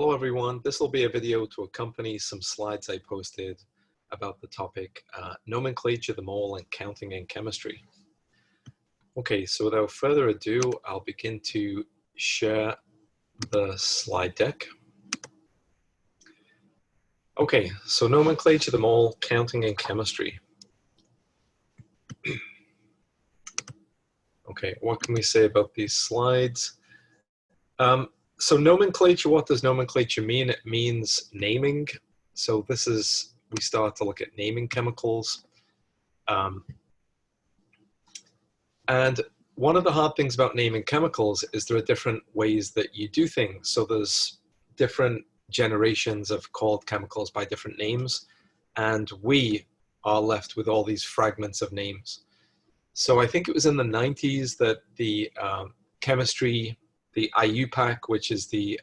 Hello everyone, this will be a video to accompany some slides I posted about the topic nomenclature, the mole, and counting in chemistry. Okay, so without further ado, I'll begin to share the slide deck. Okay, so nomenclature, the mole, counting in chemistry. Okay, what can we say about these slides? So nomenclature, what does nomenclature mean? It means naming. So this is, we start to look at naming chemicals. And one of the hard things about naming chemicals is there are different ways that you do things. So there's different generations of called chemicals by different names, and we are left with all these fragments of names. So I think it was in the 90s that the chemistry, the IUPAC, which is the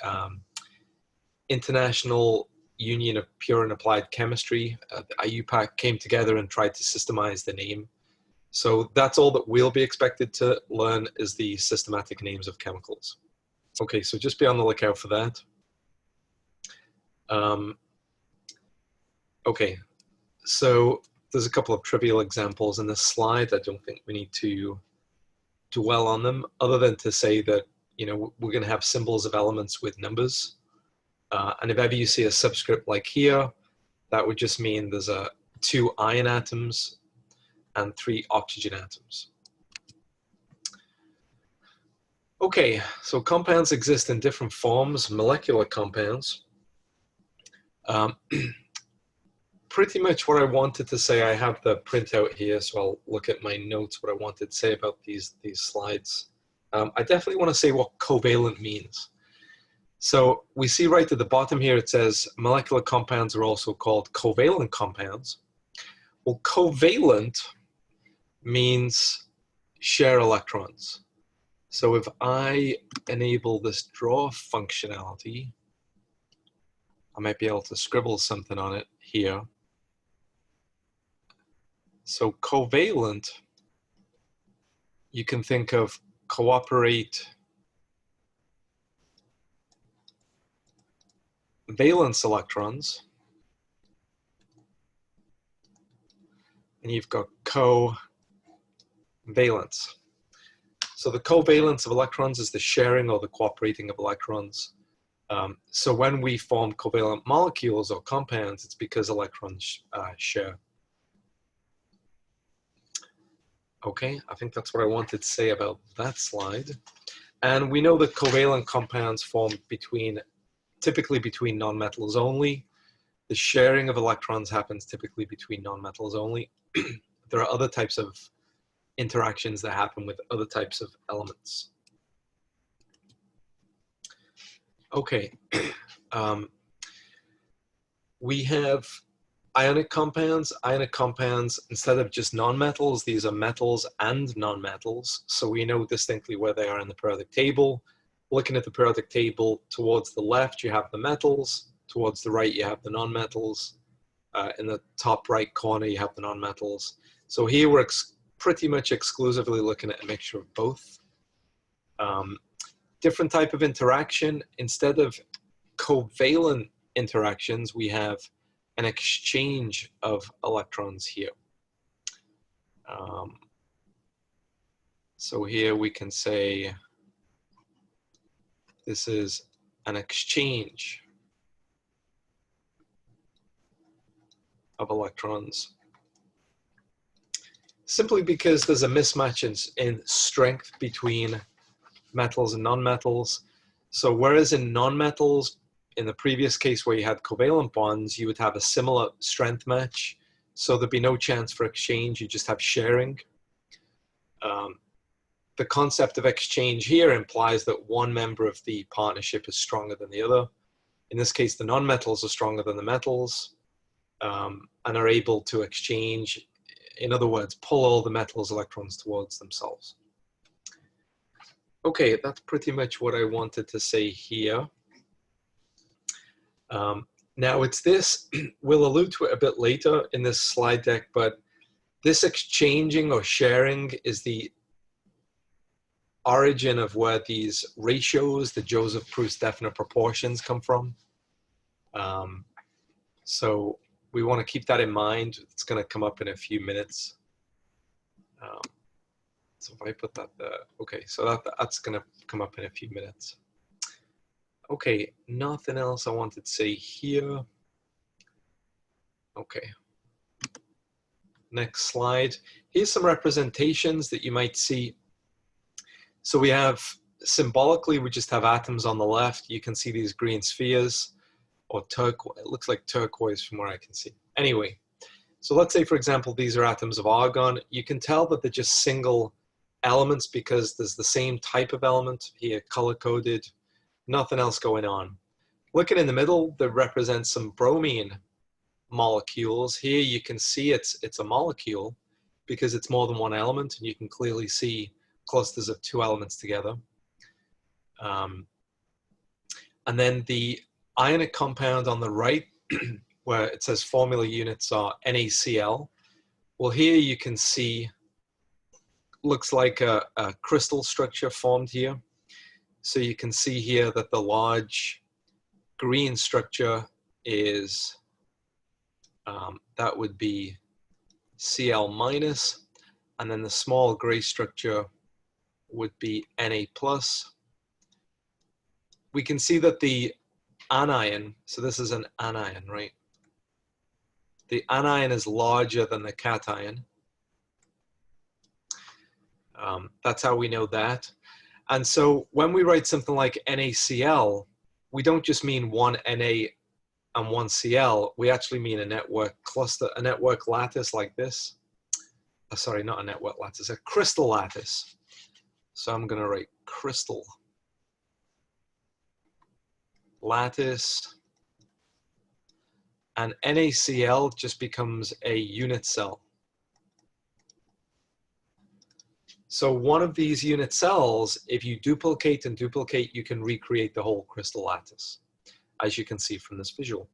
International Union of Pure and Applied Chemistry, the IUPAC came together and tried to systemize the name. So that's all that we'll be expected to learn is the systematic names of chemicals. Okay, so just be on the lookout for that. Okay, so there's a couple of trivial examples in this slide. I don't think we need to dwell on them, other than to say that, you know, we're going to have symbols of elements with numbers. And if ever you see a subscript like here, that would just mean there's 2 iron atoms and 3 oxygen atoms. Okay, so compounds exist in different forms, molecular compounds. Pretty much what I wanted to say, I have the printout here, so I'll look at my notes, what I wanted to say about these slides. I definitely want to say what covalent means. So we see right at the bottom here, it says molecular compounds are also called covalent compounds. Well, covalent means share electrons. So if I enable this draw functionality, I might be able to scribble something on it here. So covalent, you can think of cooperate, valence electrons, and you've got covalence. So the covalence of electrons is the sharing or the cooperating of electrons. So when we form covalent molecules or compounds, it's because electrons share. Okay, I think that's what I wanted to say about that slide. And we know that covalent compounds form typically between nonmetals only. The sharing of electrons happens typically between nonmetals only. There are other types of interactions that happen with other types of elements. Okay, we have ionic compounds. Ionic compounds, instead of just nonmetals, these are metals and nonmetals. So we know distinctly where they are in the periodic table. Looking at the periodic table, towards the left you have the metals, towards the right you have the nonmetals. In the top right corner you have the nonmetals. So here we're pretty much exclusively looking at a mixture of both. Different type of interaction. Instead of covalent interactions, we have an exchange of electrons here. So here we can say this is an exchange of electrons, simply because there's a mismatch in strength between metals and nonmetals. So whereas in nonmetals, in the previous case where you had covalent bonds, you would have a similar strength match. So there'd be no chance for exchange, you just have sharing. The concept of exchange here implies that one member of the partnership is stronger than the other. In this case, the nonmetals are stronger than the metals and are able to exchange, in other words, pull all the metals' electrons towards themselves. Okay, that's pretty much what I wanted to say here. Now it's this, we'll allude to it a bit later in this slide deck, but this exchanging or sharing is the origin of where these ratios, the Joseph-Proust definite proportions, come from. So we want to keep that in mind. It's going to come up in a few minutes. So if I put that there, okay, so that's going to come up in a few minutes. Okay, nothing else I wanted to say here. Okay. Next slide. Here's some representations that you might see. So we have, symbolically, we just have atoms on the left. You can see these green spheres, or turquoise. It looks like turquoise from where I can see. Anyway, so let's say, for example, these are atoms of argon. You can tell that they're just single elements because there's the same type of element here, color-coded, nothing else going on. Looking in the middle, that represents some bromine molecules. Here you can see it's a molecule because it's more than one element, and you can clearly see clusters of two elements together. And then the ionic compound on the right, where it says formula units are NaCl. Well, here you can see, looks like a crystal structure formed here. So you can see here that the large green structure is, that would be Cl minus, and then the small gray structure would be Na plus. We can see that the anion, so this is an anion, right? The anion is larger than the cation. That's how we know that. And so when we write something like NaCl, we don't just mean one Na and one Cl, we actually mean a network cluster, a network lattice like this. Sorry, not a network lattice, a crystal lattice. So I'm going to write crystal lattice, and NaCl just becomes a unit cell. So one of these unit cells, if you duplicate and duplicate, you can recreate the whole crystal lattice, as you can see from this visual.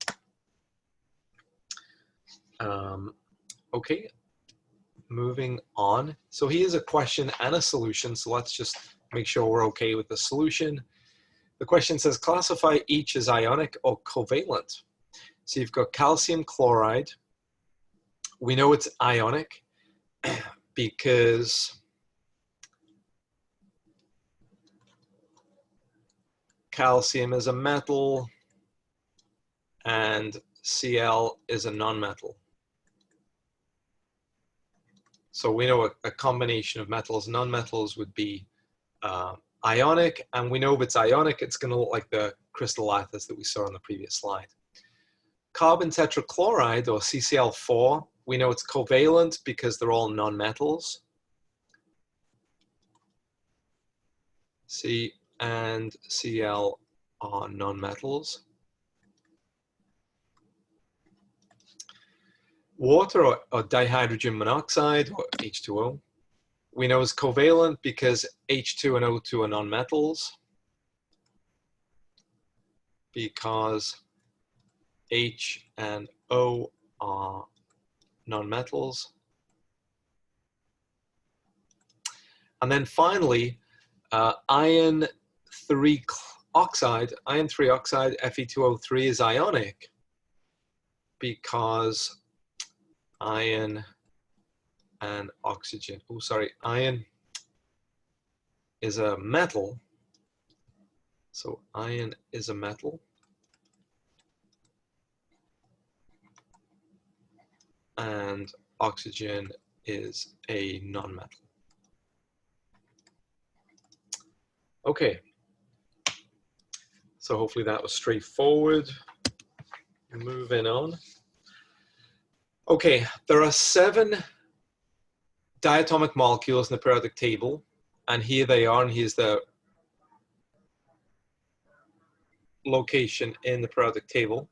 Okay, moving on. So here's a question and a solution. So let's just make sure we're okay with the solution. The question says, classify each as ionic or covalent. So you've got calcium chloride. We know it's ionic because calcium is a metal and Cl is a nonmetal. So we know a combination of metals and nonmetals would be ionic, and we know if it's ionic, it's going to look like the crystal lattice that we saw on the previous slide. Carbon tetrachloride, or CCl4, we know it's covalent because they're all nonmetals. C and Cl are nonmetals. Water, or dihydrogen monoxide, or H2O, we know is covalent because H2 and O2 are nonmetals, because H and O are nonmetals. And then finally, iron 3 oxide, Fe2O3 is ionic because iron and oxygen, iron is a metal. So iron is a metal. And oxygen is a nonmetal. Okay. So hopefully that was straightforward. Moving on. Okay, there are 7 diatomic molecules in the periodic table, and here they are, and here's the location in the periodic table.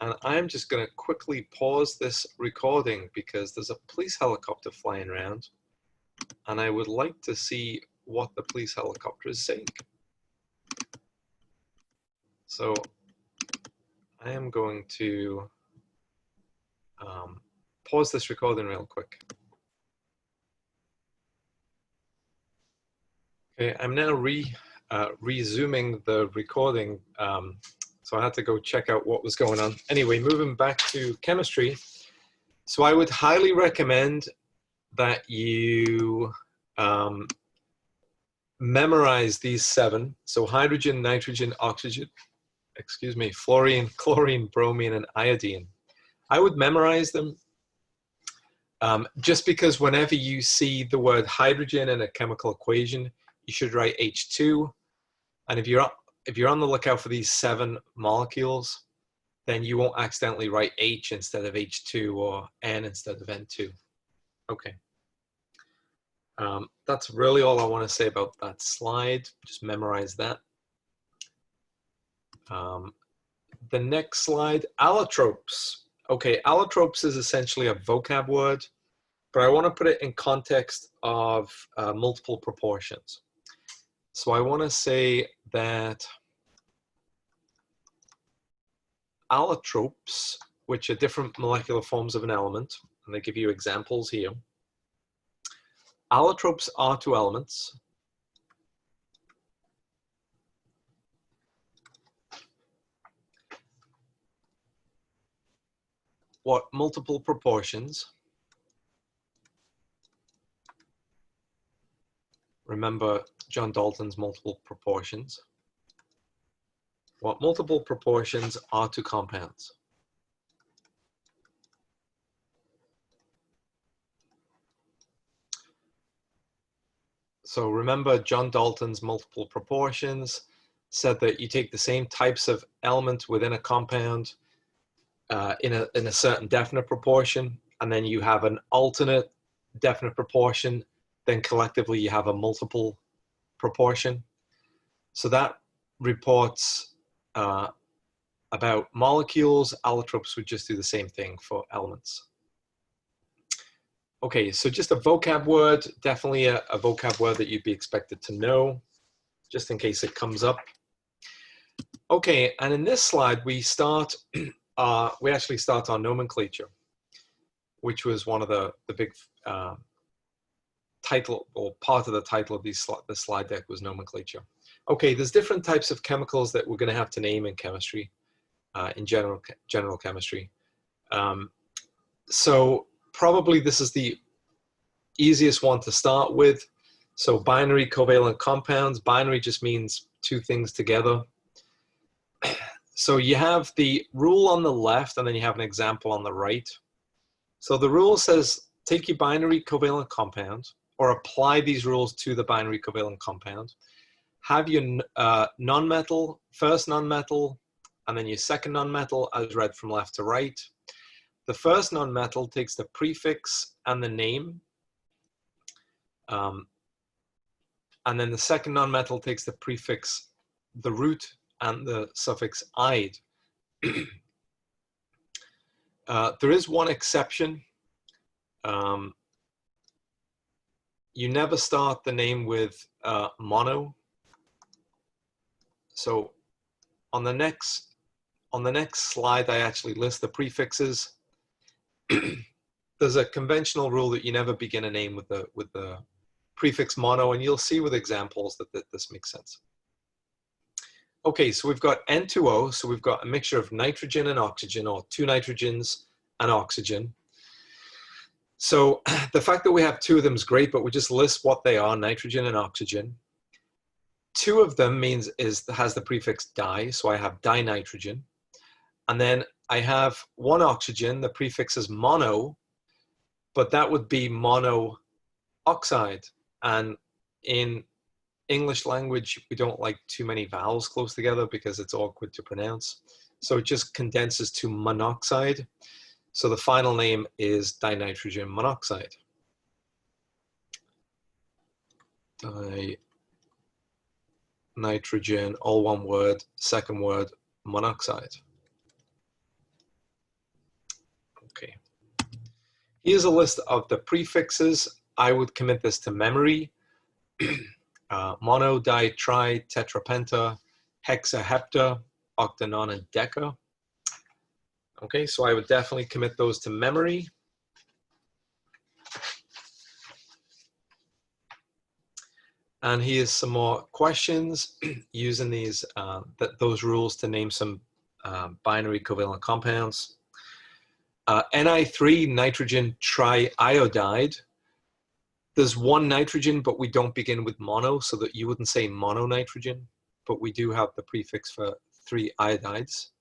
And I'm just going to quickly pause this recording because there's a police helicopter flying around, and I would like to see what the police helicopter is saying. So I am going to pause this recording real quick. Okay, I'm now resuming the recording, so I had to go check out what was going on. Anyway, moving back to chemistry. So I would highly recommend that you memorize these 7. So hydrogen, nitrogen, oxygen, excuse me, fluorine, chlorine, bromine, and iodine. I would memorize them just because whenever you see the word hydrogen in a chemical equation, you should write H2. And if you're on the lookout for these 7 molecules, then you won't accidentally write H instead of H2 or N instead of N2. Okay. That's really all I want to say about that slide. Just memorize that. The next slide, allotropes. Okay, allotropes is essentially a vocab word, but I want to put it in context of multiple proportions. So I want to say that allotropes, which are different molecular forms of an element, and they give you examples here. Allotropes are 2 elements. What multiple proportions? Remember John Dalton's multiple proportions. What multiple proportions are 2 compounds? So remember John Dalton's multiple proportions said that you take the same types of elements within a compound in a certain definite proportion, and then you have an alternate definite proportion, then collectively you have a multiple proportion. So that reports about molecules. Allotropes would just do the same thing for elements. Okay, so just a vocab word, definitely a vocab word that you'd be expected to know, just in case it comes up. Okay, and in this slide, we actually start our nomenclature, which was one of the big title, or part of the title of the slide deck was nomenclature. Okay, there's different types of chemicals that we're going to have to name in chemistry, in general chemistry. So probably this is the easiest one to start with. So binary covalent compounds. Binary just means 2 things together. So you have the rule on the left, and then you have an example on the right. So the rule says take your binary covalent compound, or apply these rules to the binary covalent compound. Have your nonmetal, first nonmetal, and then your second nonmetal as read from left to right. The first nonmetal takes the prefix and the name. And then the second nonmetal takes the prefix, the root, and the suffix "ide." There is one exception. You never start the name with mono. So on the next slide, I actually list the prefixes. There's a conventional rule that you never begin a name with the prefix mono, and you'll see with examples that this makes sense. Okay, so we've got N2O, so we've got a mixture of nitrogen and oxygen, or 2 nitrogens and oxygen. So the fact that we have 2 of them is great, but we just list what they are, nitrogen and oxygen. 2 of them has the prefix di, so I have dinitrogen. And then I have 1 oxygen, the prefix is mono, but that would be monoxide. And in English language, we don't like too many vowels close together because it's awkward to pronounce. So it just condenses to monoxide. So the final name is dinitrogen monoxide. Dinitrogen, all one word, second word, monoxide. Okay. Here's a list of the prefixes. I would commit this to memory. Mono, di, tri, tetrapenta, hexa, hepta, octanon, and deca. Okay, so I would definitely commit those to memory. And here's some more questions using those rules to name some binary covalent compounds. Ni3 nitrogen triiodide. There's one nitrogen, but we don't begin with mono, so that you wouldn't say mononitrogen, but we do have the prefix for 3 iodides.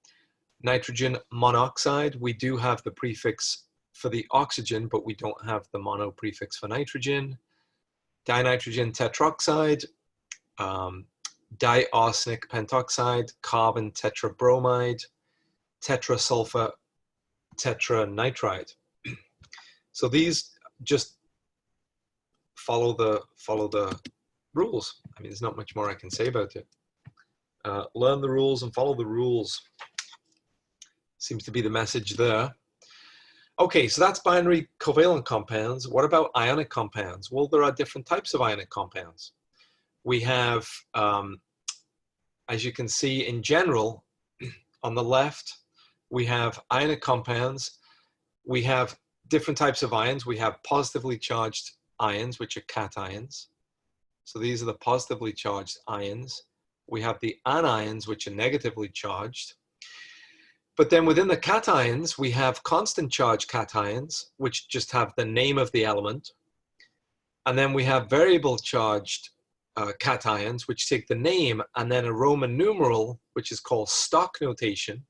Nitrogen monoxide, we do have the prefix for the oxygen, but we don't have the mono prefix for nitrogen. Dinitrogen tetroxide, diarsenic pentoxide, carbon tetrabromide, tetrasulfur tetranitride. So these just follow the rules. I mean, there's not much more I can say about it. Learn the rules and follow the rules. Seems to be the message there. Okay, so that's binary covalent compounds. What about ionic compounds? Well, there are different types of ionic compounds. We have, as you can see in general, on the left, we have ionic compounds. We have different types of ions. We have positively charged ions, which are cations. So these are the positively charged ions. We have the anions, which are negatively charged. But then within the cations, we have constant charge cations, which just have the name of the element. And then we have variable charged cations, which take the name and then a Roman numeral, which is called stock notation,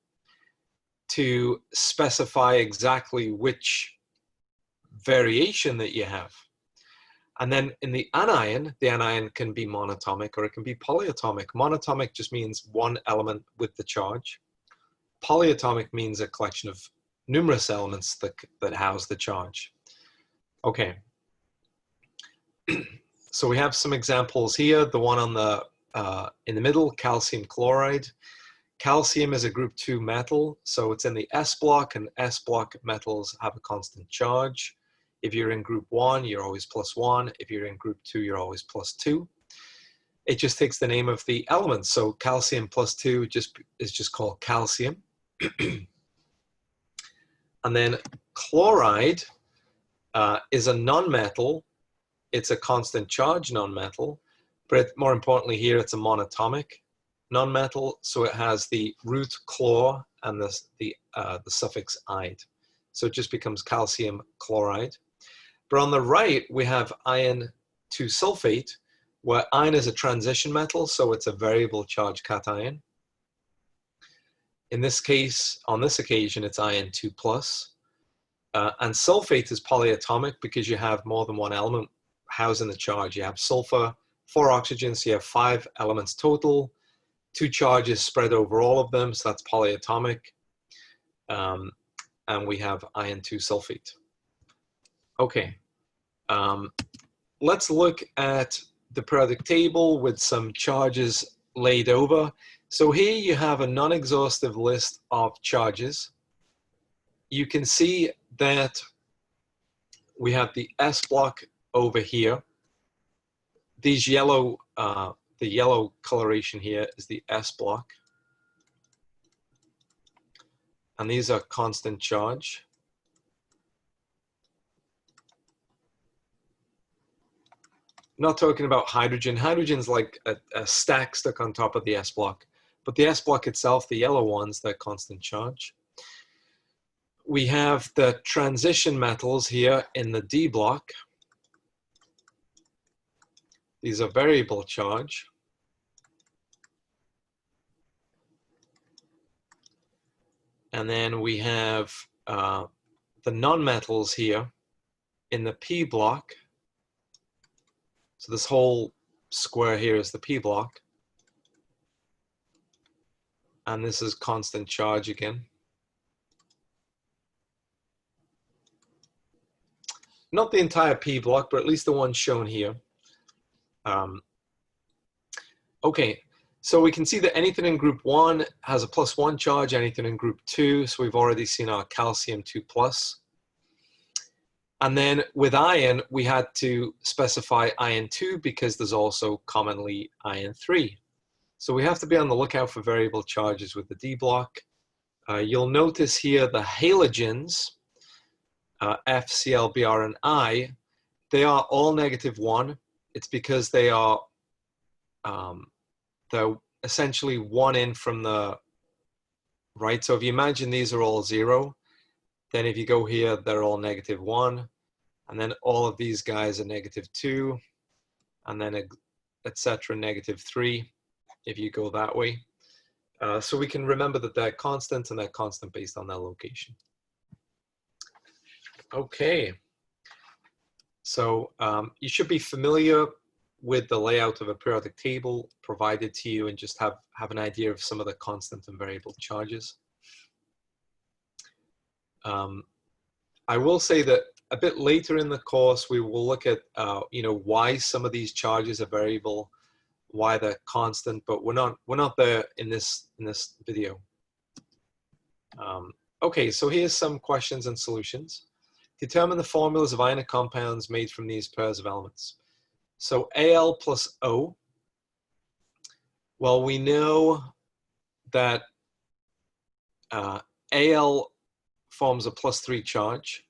to specify exactly which variation that you have. And then in the anion can be monatomic or it can be polyatomic. Monatomic just means one element with the charge. Polyatomic means a collection of numerous elements that house the charge. Okay. So we have some examples here. The one on the in the middle, calcium chloride. Calcium is a group 2 metal, so it's in the S block, and S block metals have a constant charge. If you're in group 1, you're always +1. If you're in group 2, you're always +2. It just takes the name of the element. So calcium +2 is just called calcium. And then chloride is a nonmetal. It's a constant charge nonmetal, but more importantly here, it's a monatomic nonmetal. So it has the root chlor and the suffix ide. So it just becomes calcium chloride. But on the right, we have iron 2 sulfate, where iron is a transition metal, so it's a variable charge cation. In this case, on this occasion, it's iron 2+. And sulfate is polyatomic because you have more than one element housing the charge. You have sulfur, 4 oxygens, so you have 5 elements total, 2 charges spread over all of them, so that's polyatomic. And we have iron 2 sulfate. Okay, let's look at the periodic table with some charges laid over. So here you have a non-exhaustive list of charges. You can see that we have the S block over here. These yellow, the yellow coloration here is the S block. And these are constant charge. Not talking about hydrogen. Hydrogen's like a stack stuck on top of the S block. But the S block itself, the yellow ones, they're constant charge. We have the transition metals here in the D block. These are variable charge. And then we have the nonmetals here in the P block. So this whole square here is the P block. And this is constant charge again. Not the entire P block, but at least the one shown here. Okay, so we can see that anything in group 1 has a +1 charge, anything in group 2, so we've already seen our calcium 2+. And then with iron, we had to specify iron 2 because there's also commonly iron 3. So we have to be on the lookout for variable charges with the D block. You'll notice here the halogens, F, Cl, Br, and I, they are all -1. It's because they are they're essentially one in from the right. So if you imagine these are all 0, then if you go here, they're all -1. And then all of these guys are -2. And then etc. -3 if you go that way. So we can remember that they're constant, and they're constant based on their location. Okay. So you should be familiar with the layout of a periodic table provided to you, and just have an idea of some of the constant and variable charges. I will say that a bit later in the course, we will look at why some of these charges are variable, why they're constant, but we're not there in this video. Okay, so here's some questions and solutions. Determine the formulas of ionic compounds made from these pairs of elements. So Al plus O. Well, we know that Al forms a +3 charge,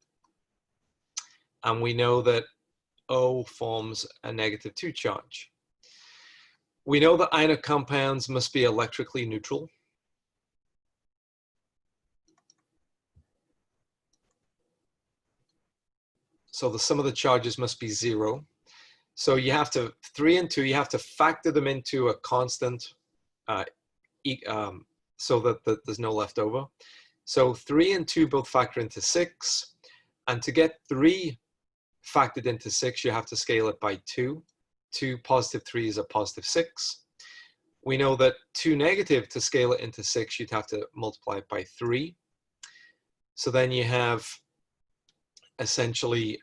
and we know that O forms a -2 charge. We know that ionic compounds must be electrically neutral. So the sum of the charges must be 0. So you have to, 3 and 2, you have to factor them into a constant so that there's no left over. So 3 and 2 both factor into 6. And to get 3 factored into 6, you have to scale it by 2. 2 positive 3 is a positive 6. We know that 2 negative, to scale it into 6, you'd have to multiply it by 3. So then you have essentially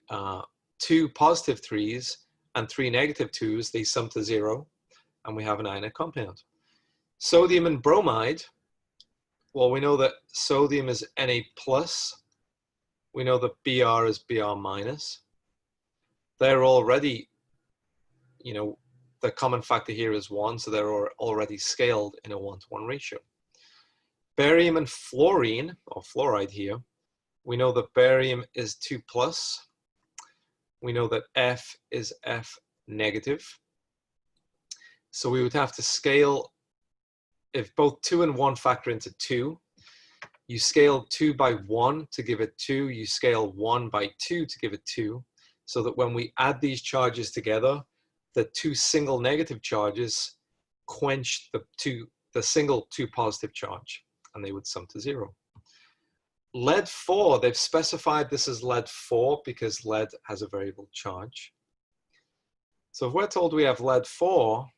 2 positive 3s and 3 negative 2s. They sum to 0, and we have an ionic compound. Sodium and bromide. Well, we know that sodium is Na+. We know that Br is Br-. They're already, the common factor here is 1, so they're already scaled in a 1-to-1 ratio. Barium and fluorine, or fluoride here, we know that barium is 2+. We know that F is F-. So we would have to scale, if both 2 and 1 factor into 2, you scale 2 by 1 to give it 2, you scale 1 by 2 to give it 2, so that when we add these charges together, the 2 single negative charges quench the single 2 positive charge, and they would sum to 0. Lead-4, they've specified this as lead-4 because lead has a variable charge. So if we're told we have lead-4,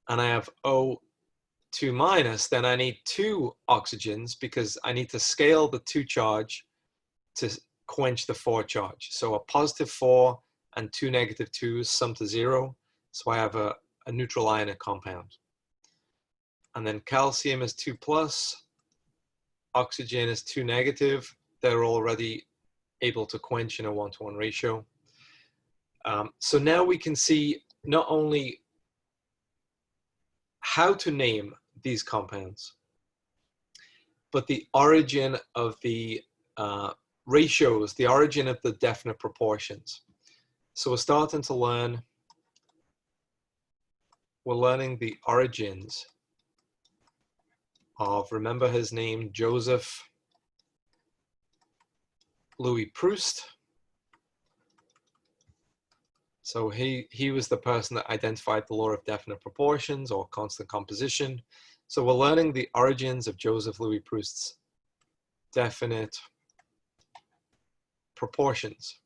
and I have O2-, then I need 2 oxygens because I need to scale the 2 charge to quench the 4 charge. So a positive 4 and 2 negative 2s sum to 0. So I have a neutral ionic compound. And then calcium is 2+, oxygen is 2 negative. They're already able to quench in a 1-to-1 ratio. So now we can see not only how to name these compounds, but the origin of the ratios, the origin of the definite proportions. So we're starting to learn, we're learning the origins of, remember his name, Joseph Louis Proust. So he was the person that identified the law of definite proportions, or constant composition. So we're learning the origins of Joseph Louis Proust's definite proportions.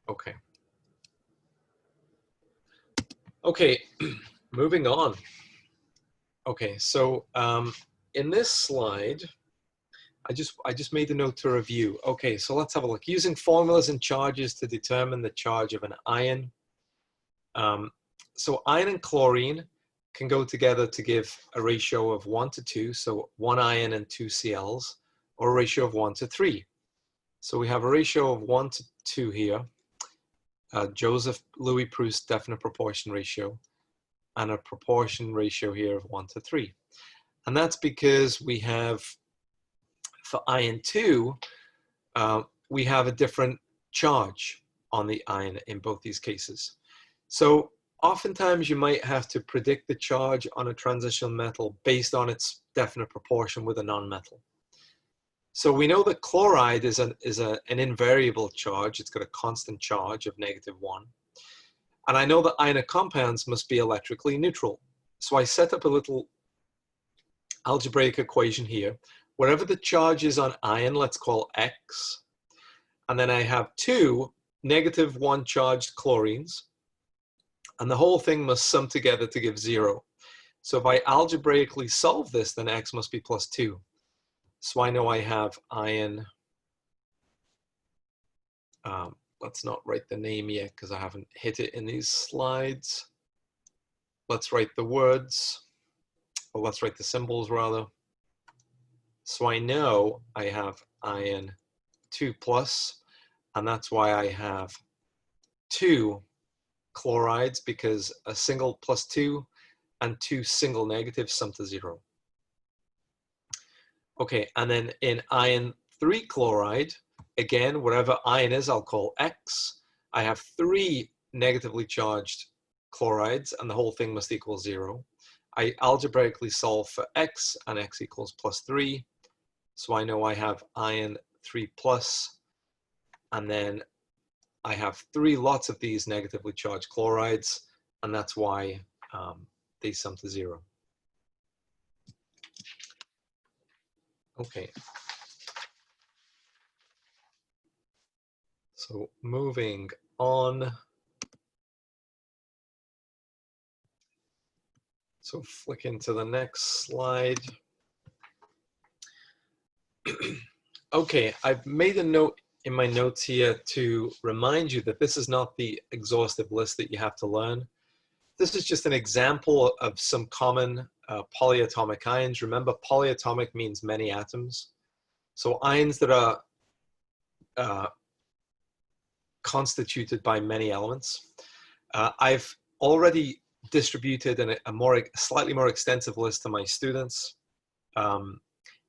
Okay. Okay, moving on. Okay, so in this slide, I just made a note to review. Okay, so let's have a look. Using formulas and charges to determine the charge of an ion. So iron and chlorine can go together to give a ratio of 1:2, so 1 ion and 2 Cls, or a ratio of 1:3. So we have a ratio of 1:2 here, Joseph Louis Proust definite proportion ratio, and a proportion ratio here of 1:3. And that's because we have, for ion 2, we have a different charge on the ion in both these cases. So oftentimes you might have to predict the charge on a transitional metal based on its definite proportion with a nonmetal. So we know that chloride is an invariable charge. It's got a constant charge of -1. And I know that ionic compounds must be electrically neutral. So I set up a little algebraic equation here. Wherever the charge is on ion, let's call X. And then I have two -1 charged chlorines. And the whole thing must sum together to give 0. So if I algebraically solve this, then X must be +2. So I know I have ion, let's not write the name yet because I haven't hit it in these slides. Let's write the words, or let's write the symbols rather. So I know I have ion 2+, and that's why I have 2 chlorides, because a single +2 and 2 single negatives sum to 0. Okay, and then in ion 3 chloride, again, wherever ion is, I'll call X. I have 3 negatively charged chlorides, and the whole thing must equal 0. I algebraically solve for X, and X equals +3. So I know I have ion 3+, and then I have 3 lots of these negatively charged chlorides, and that's why they sum to 0. Okay. So moving on. So flick into the next slide. Okay, I've made a note in my notes here to remind you that this is not the exhaustive list that you have to learn. This is just an example of some common polyatomic ions. Remember, polyatomic means many atoms. So ions that are constituted by many elements. I've already distributed a slightly more extensive list to my students.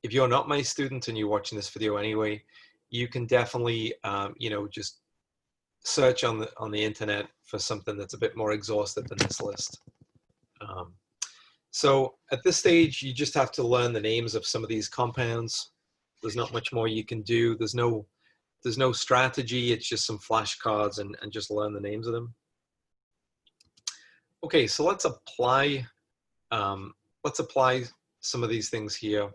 If you're not my student and you're watching this video anyway, you can definitely, just search on the internet for something that's a bit more exhaustive than this list. So at this stage, you just have to learn the names of some of these compounds. There's not much more you can do. There's no strategy. It's just some flashcards and just learn the names of them. Okay, so let's apply some of these things here.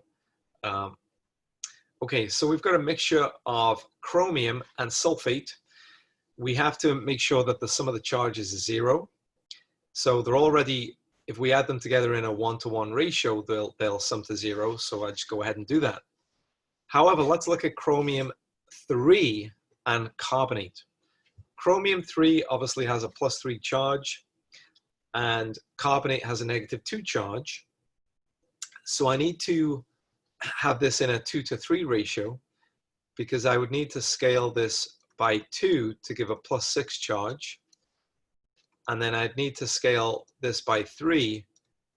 Okay, so we've got a mixture of chromium and sulfate. We have to make sure that the sum of the charges is 0. So they're already, if we add them together in a 1-to-1 ratio, they'll sum to 0. So I just go ahead and do that. However, let's look at chromium 3 and carbonate. Chromium 3 obviously has a +3 charge, and carbonate has a -2 charge. So I need to have this in a 2-to-3 ratio, because I would need to scale this by 2 to give a +6 charge. And then I'd need to scale this by 3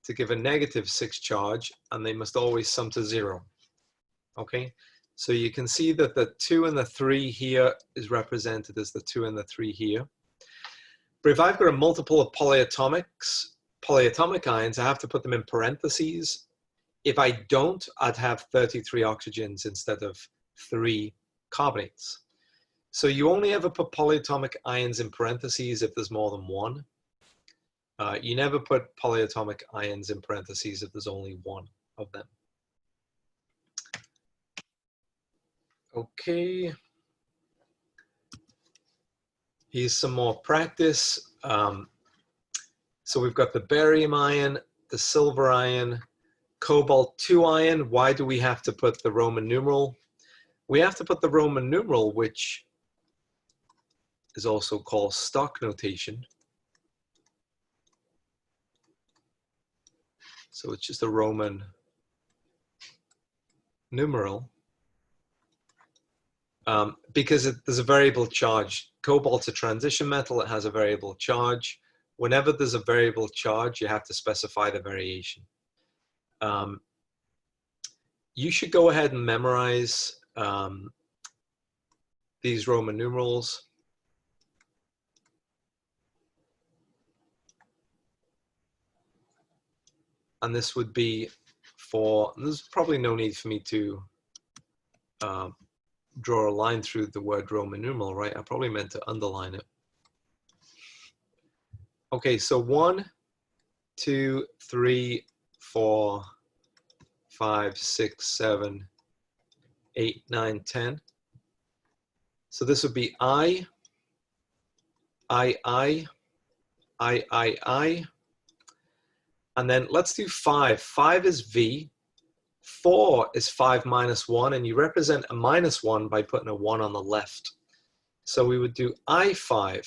to give a -6 charge, and they must always sum to 0. Okay, so you can see that the 2 and the 3 here is represented as the 2 and the 3 here. But if I've got a multiple of polyatomic ions, I have to put them in parentheses. If I don't, I'd have 33 oxygens instead of 3 carbonates. So you only ever put polyatomic ions in parentheses if there's more than one. You never put polyatomic ions in parentheses if there's only one of them. Okay. Here's some more practice. So we've got the barium ion, the silver ion, cobalt-2 ion. Why do we have to put the Roman numeral? We have to put the Roman numeral, which is also called stock notation. So it's just a Roman numeral. Because there's a variable charge. Cobalt's a transition metal. It has a variable charge. Whenever there's a variable charge, you have to specify the variation. You should go ahead and memorize these Roman numerals. And this would be for, there's probably no need for me to draw a line through the word Roman numeral, right? I probably meant to underline it. Okay, so 1, 2, 3, 4, 5, 6, 7, 8, 9, 10. So this would be I, and then let's do 5. 5 is V. 4 is 5 minus 1, and you represent a minus 1 by putting a 1 on the left. So we would do I5.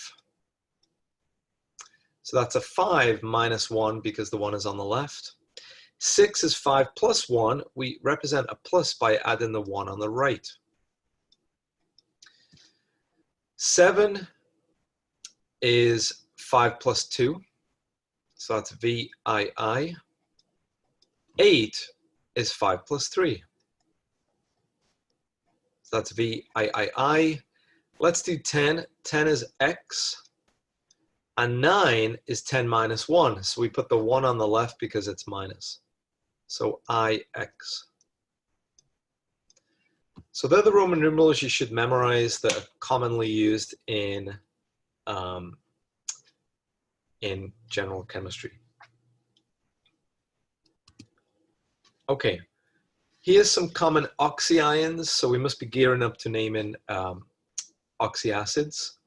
So that's a 5 minus 1 because the 1 is on the left. 6 is 5 plus 1. We represent a plus by adding the 1 on the right. 7 is 5 plus 2. So that's VII. 8 is 5 plus 3. So that's VII. Let's do 10. 10 is X. And 9 is 10 minus 1. So we put the 1 on the left because it's minus. So IX. So they're the Roman numerals you should memorize that are commonly used in general chemistry. Okay, here's some common oxyions. So we must be gearing up to naming oxyacids.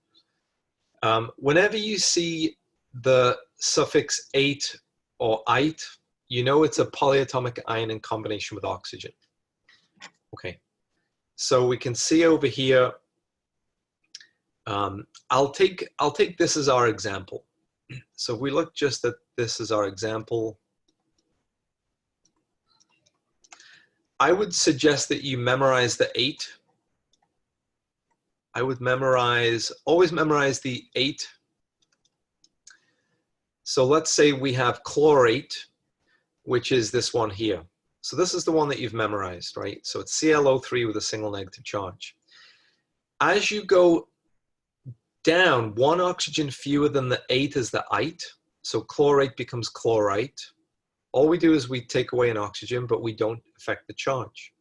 Whenever you see the suffix ate or ite, you know it's a polyatomic ion in combination with oxygen. Okay, so we can see over here, I'll take this as our example. So if we look just at this as our example, I would suggest that you memorize the 8. I would always memorize the 8. So let's say we have chlorate, which is this one here. So this is the one that you've memorized, right? So it's ClO3 with a single negative charge. As you go down, 1 oxygen fewer than the 8 is the ite. So chlorate becomes chlorite. All we do is we take away an oxygen, but we don't affect the charge.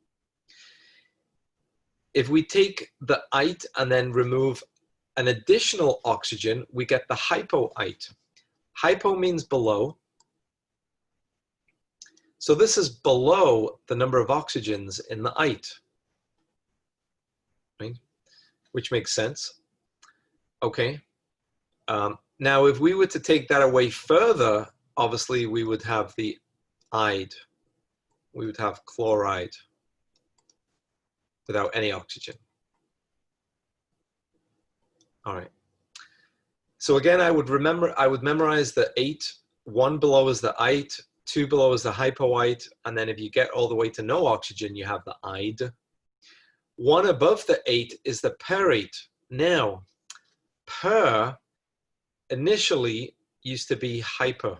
If we take the ite and then remove an additional oxygen, we get the hypoite. Hypo means below. So this is below the number of oxygens in the ite, right? Which makes sense. Okay. Now, if we were to take that away further, obviously we would have the ide. We would have chloride without any oxygen. All right. So again, I would memorize the 8. 1 below is the ite, 2 below is the hypoite, and then if you get all the way to no oxygen, you have the ide. 1 above the 8 is the perite. Now, per initially used to be hyper.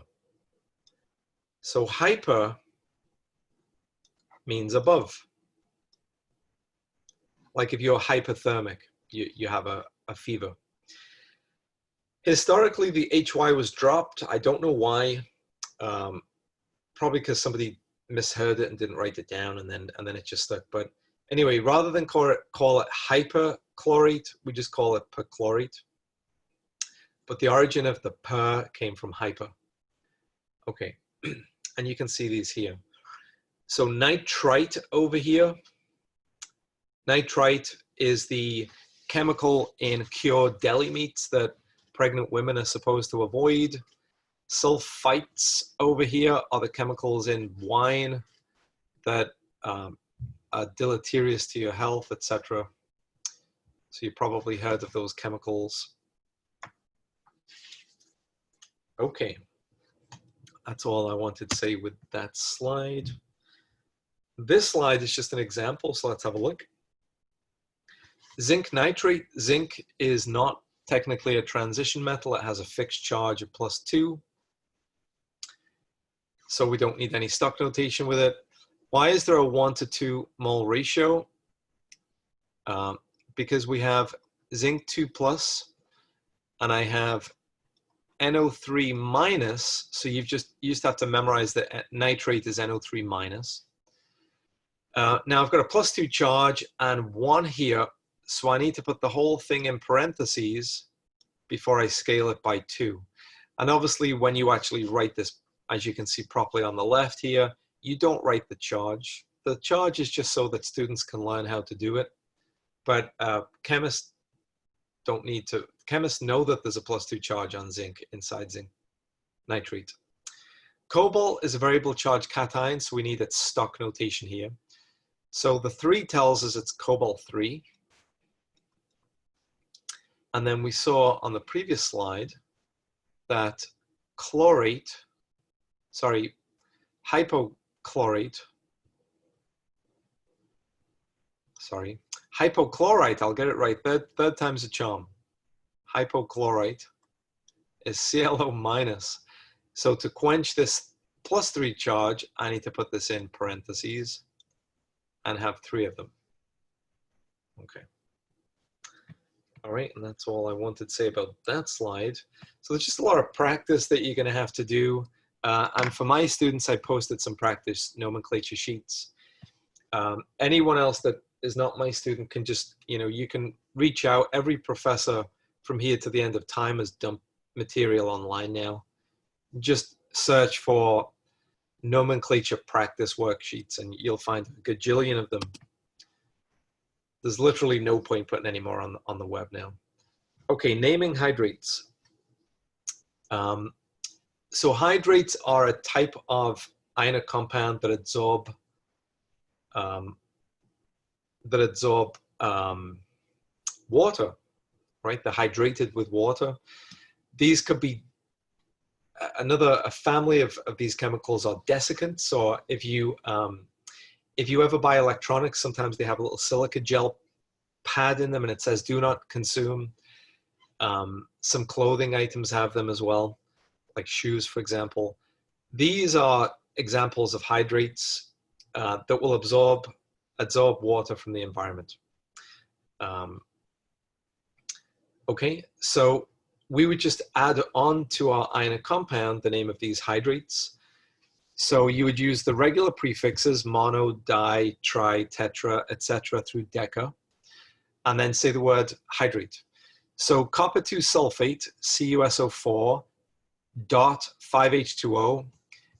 So hyper means above. Like if you're hypothermic, you have a fever. Historically, the HY was dropped. I don't know why. Probably because somebody misheard it and didn't write it down, and then it just stuck. But anyway, rather than call it hyperchlorate, we just call it perchlorate. But the origin of the per came from hyper. Okay, and you can see these here. So nitrite over here. Nitrite is the chemical in cured deli meats that pregnant women are supposed to avoid. Sulfites over here are the chemicals in wine that are deleterious to your health, etc. So you probably heard of those chemicals. Okay, that's all I wanted to say with that slide. This slide is just an example, so let's have a look. Zinc nitrate. Zinc is not technically a transition metal. It has a fixed charge of +2. So we don't need any stock notation with it. Why is there a 1 to 2 mole ratio? Because we have zinc 2 plus, and I have NO3 minus, so you just have to memorize that nitrate is NO3 minus. Now I've got a +2 charge and 1 here, so I need to put the whole thing in parentheses before I scale it by 2. And obviously when you actually write this, as you can see properly on the left here, you don't write the charge. The charge is just so that students can learn how to do it. But chemists don't need to. Chemists know that there's a +2 charge on zinc inside zinc nitrate. Cobalt is a variable charge cation, so we need its stock notation here. So the 3 tells us it's cobalt 3. And then we saw on the previous slide that hypochlorite, I'll get it right, third time's a charm. Hypochlorite is ClO minus. So to quench this +3 charge, I need to put this in parentheses and have 3 of them. Okay. All right, and that's all I wanted to say about that slide. So there's just a lot of practice that you're going to have to do. And for my students, I posted some practice nomenclature sheets. Anyone else that is not my student can just, you can reach out. Every professor from here to the end of time has dumped material online now. Just search for nomenclature practice worksheets and you'll find a gajillion of them. There's literally no point putting any more on the web now. Okay, naming hydrates. So hydrates are a type of ionic compound that absorb water, right? They're hydrated with water. These could be a family of these chemicals are desiccants. So if you ever buy electronics, sometimes they have a little silica gel pad in them and it says do not consume. Some clothing items have them as well, like shoes, for example. These are examples of hydrates that will absorb water from the environment. Okay, so we would just add on to our ionic compound the name of these hydrates. So you would use the regular prefixes, mono, di, tri, tetra, etc. through deca, and then say the word hydrate. So copper 2 sulfate, CuSO4, dot 5H2O,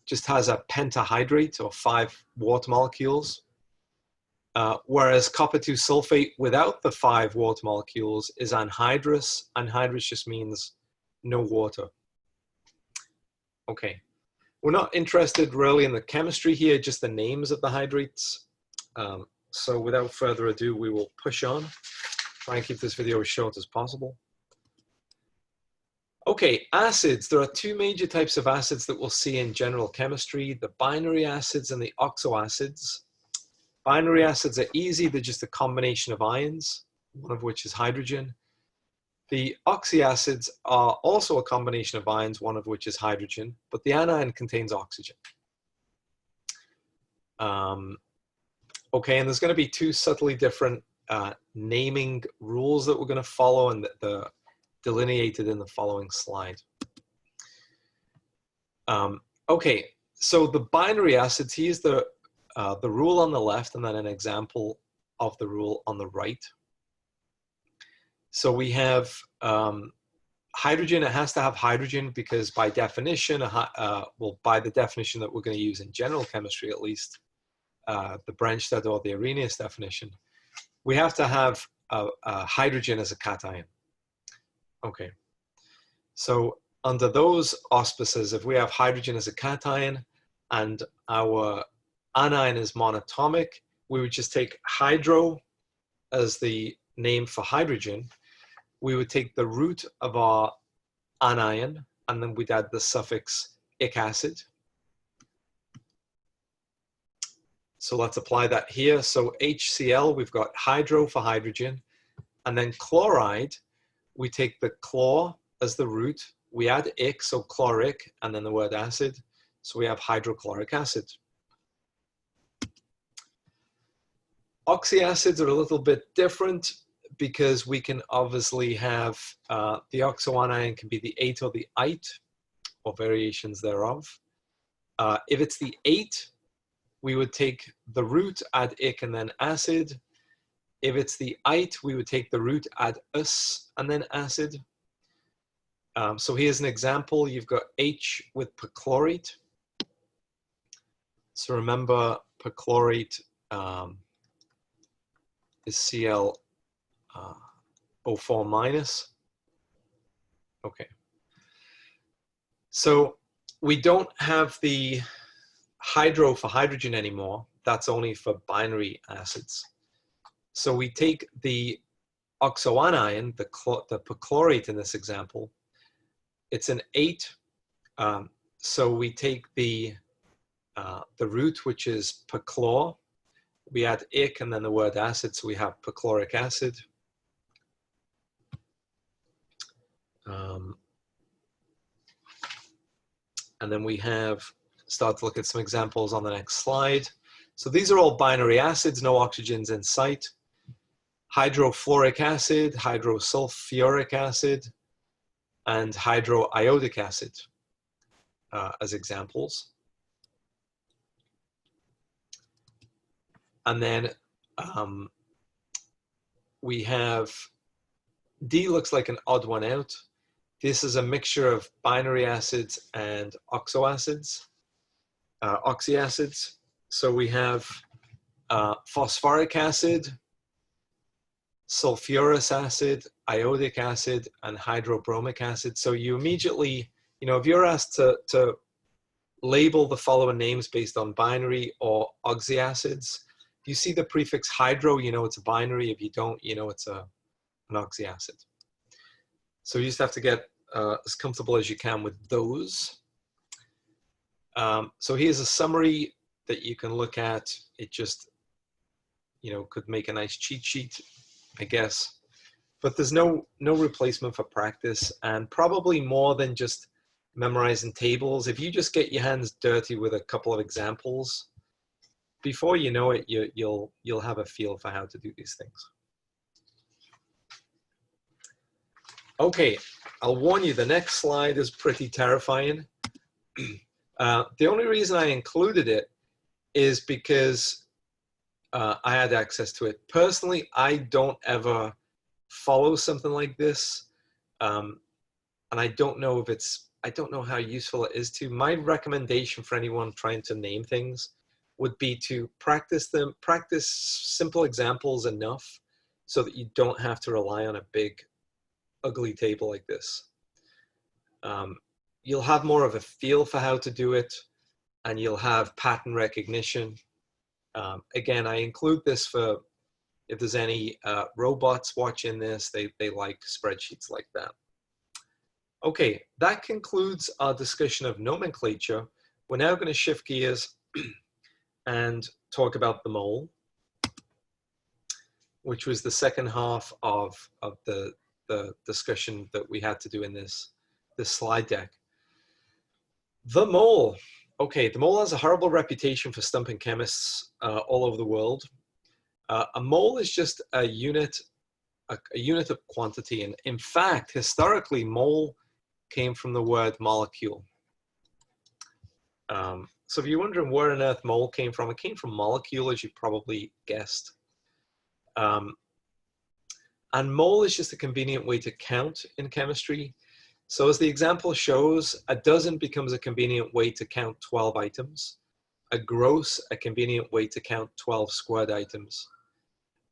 just has a pentahydrate or 5 water molecules. Whereas copper 2 sulfate without the 5 water molecules is anhydrous. Anhydrous just means no water. Okay. We're not interested really in the chemistry here, just the names of the hydrates. So without further ado, we will push on. Try and keep this video as short as possible. Okay, acids. There are 2 major types of acids that we'll see in general chemistry, the binary acids and the oxoacids. Binary acids are easy. They're just a combination of ions, one of which is hydrogen. The oxyacids are also a combination of ions, one of which is hydrogen, but the anion contains oxygen. Okay, and there's going to be 2 subtly different naming rules that we're going to follow, and they're delineated in the following slide. Okay, so the binary acids, here's the rule on the left and then an example of the rule on the right. So we have hydrogen. It has to have hydrogen because by definition, well, by the definition that we're going to use in general chemistry at least, the Brandstad or the Arrhenius definition, we have to have hydrogen as a cation. Okay, so under those auspices, if we have hydrogen as a cation and our anion is monatomic, we would just take hydro as the name for hydrogen. We would take the root of our anion and then we'd add the suffix ic acid. So let's apply that here. So HCl, we've got hydro for hydrogen, and then chloride, we take the chlor as the root, we add ic, so chloric, and then the word acid. So we have hydrochloric acid. Oxyacids are a little bit different because we can obviously have the oxoanion can be the 8 or the ite, or variations thereof. If it's the 8, we would take the root, add ik, and then acid. If it's the ite, we would take the root, add us, and then acid. So here's an example. You've got H with perchlorate. So remember, perchlorate is Cl O4 minus. Okay. So we don't have the hydro for hydrogen anymore. That's only for binary acids. So we take the oxoanion, the perchlorate in this example. It's an 8. So we take the root, which is perchlor. We add ik and then the word acid, so we have perchloric acid. And then we start to look at some examples on the next slide. So these are all binary acids, no oxygens in sight. Hydrofluoric acid, hydrosulfuric acid, and hydroiodic acid as examples. And then we have D looks like an odd one out. This is a mixture of binary acids and oxoacids, oxyacids. So we have phosphoric acid, sulfurous acid, iodic acid, and hydrobromic acid. So you immediately, if you're asked to label the following names based on binary or oxyacids, if you see the prefix hydro, it's a binary. If you don't, it's an oxyacid. So you just have to get as comfortable as you can with those. So here's a summary that you can look at. It just, could make a nice cheat sheet, I guess. But there's no replacement for practice, and probably more than just memorizing tables. If you just get your hands dirty with a couple of examples, before you know it, you'll have a feel for how to do these things. Okay, I'll warn you, the next slide is pretty terrifying. The only reason I included it is because I had access to it. Personally, I don't ever follow something like this. And I don't know I don't know how useful it is to. My recommendation for anyone trying to name things would be to practice simple examples enough so that you don't have to rely on a big, ugly table like this. You'll have more of a feel for how to do it, and you'll have pattern recognition. Again, I include this for if there's any robots watching this, they like spreadsheets like that. Okay, that concludes our discussion of nomenclature. We're now going to shift gears and talk about the mole, which was the second half of the discussion that we had to do in this slide deck. The mole. Okay, the mole has a horrible reputation for stumping chemists all over the world. A mole is just a unit of quantity, and in fact, historically, mole came from the word molecule. So if you're wondering where on earth mole came from, it came from molecule, as you probably guessed. And mole is just a convenient way to count in chemistry. So as the example shows, a dozen becomes a convenient way to count 12 items. A gross, a convenient way to count 12 squared items.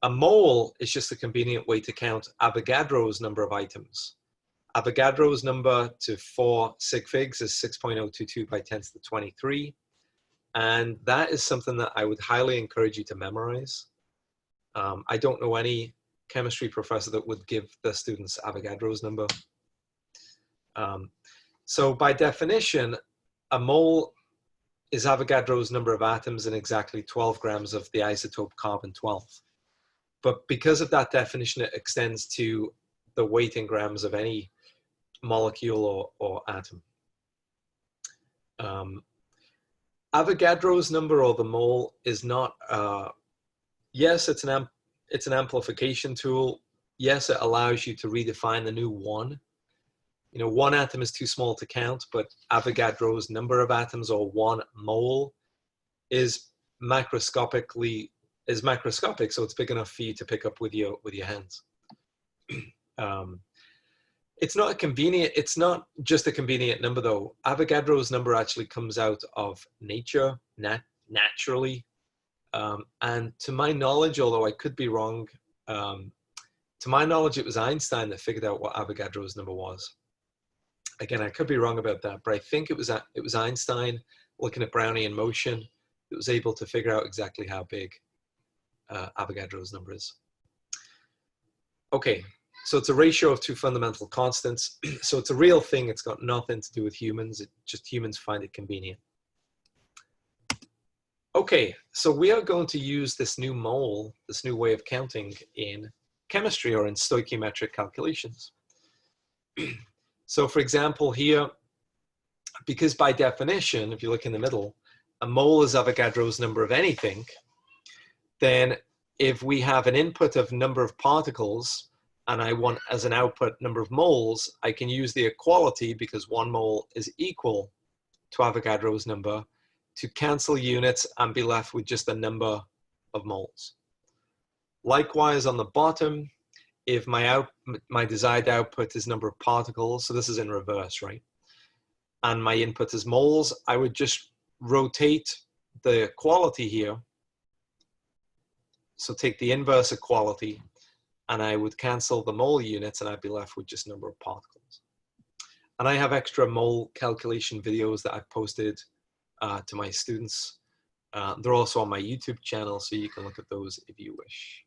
A mole is just a convenient way to count Avogadro's number of items. Avogadro's number to 4 sig figs is 6.022 by 10 to the 23. And that is something that I would highly encourage you to memorize. I don't know any chemistry professor that would give the students Avogadro's number. So by definition, a mole is Avogadro's number of atoms in exactly 12 grams of the isotope carbon-12. But because of that definition, it extends to the weight in grams of any molecule or atom. Avogadro's number, or the mole, is not, yes, it's an amplification tool, yes, it allows you to redefine the new one. You know, one atom is too small to count, but Avogadro's number of atoms, or 1 mole, is macroscopic, so it's big enough for you to pick up with your hands. It's not just a convenient number though. Avogadro's number actually comes out of nature, naturally. And to my knowledge, although I could be wrong, to my knowledge, it was Einstein that figured out what Avogadro's number was. Again, I could be wrong about that, but I think it was Einstein looking at Brownian motion that was able to figure out exactly how big Avogadro's number is. Okay, so it's a ratio of two fundamental constants. So it's a real thing. It's got nothing to do with humans. Humans find it convenient. Okay, so we are going to use this new mole, this new way of counting in chemistry or in stoichiometric calculations. So for example here, because by definition, if you look in the middle, a mole is Avogadro's number of anything, then if we have an input of number of particles and I want as an output number of moles, I can use the equality, because 1 mole is equal to Avogadro's number, to cancel units and be left with just a number of moles. Likewise on the bottom, if my desired output is number of particles, so this is in reverse, right? And my input is moles, I would just rotate the equality here. So take the inverse equality, and I would cancel the mole units, and I'd be left with just number of particles. And I have extra mole calculation videos that I've posted to my students. They're also on my YouTube channel, so you can look at those if you wish.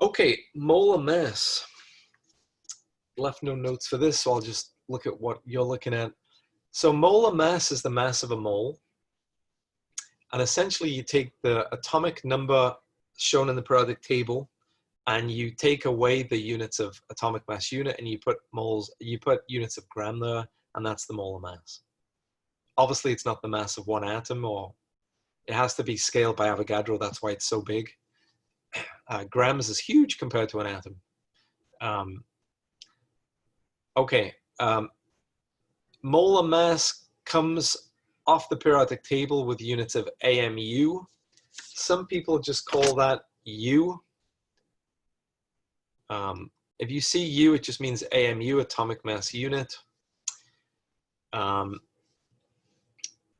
Okay, molar mass. Left no notes for this, so I'll just look at what you're looking at. So molar mass is the mass of a mole. And essentially you take the atomic number shown in the periodic table and you take away the units of atomic mass unit and you put units of gram there, and that's the molar mass. Obviously it's not the mass of one atom, or it has to be scaled by Avogadro, that's why it's so big. Grams is huge compared to an atom. Molar mass comes off the periodic table with units of AMU. Some people just call that U. If you see U, it just means AMU, atomic mass unit.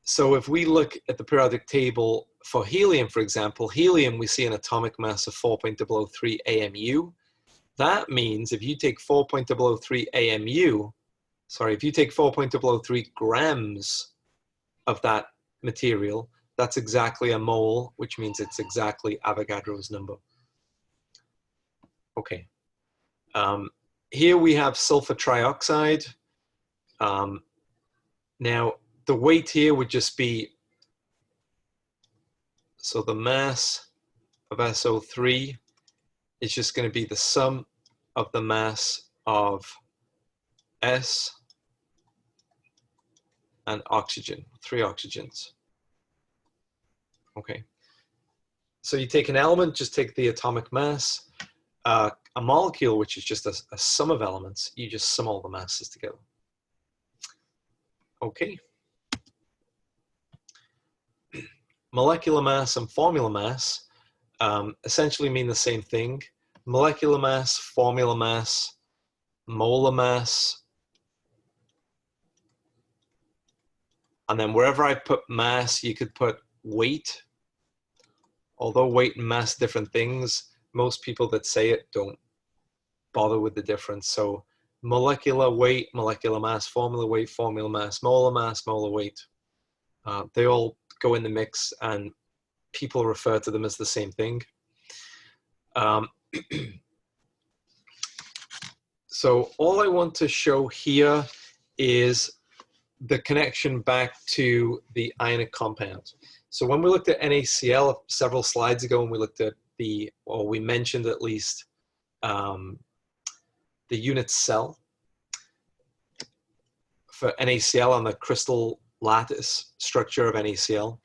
So if we look at the periodic table for helium, for example, helium, we see an atomic mass of 4.003 AMU. That means if you take 4.003 AMU, if you take 4.003 grams of that material, that's exactly a mole, which means it's exactly Avogadro's number. Okay. Here we have sulfur trioxide. Now, the weight here would just be, so the mass of SO3 is just going to be the sum of the mass of S and oxygen, 3 oxygens. Okay. So you take an element, just take the atomic mass. A molecule, which is just a sum of elements, you just sum all the masses together. Okay. Molecular mass and formula mass essentially mean the same thing. Molecular mass, formula mass, molar mass, and then wherever I put mass, you could put weight. Although weight and mass are different things, most people that say it don't bother with the difference. So molecular weight, molecular mass, formula mass, molar weight. They all go in the mix and people refer to them as the same thing. So all I want to show here is the connection back to the ionic compound. So when we looked at NaCl several slides ago, and we looked at we mentioned at least the unit cell for NaCl on the crystal lattice structure of NaCl.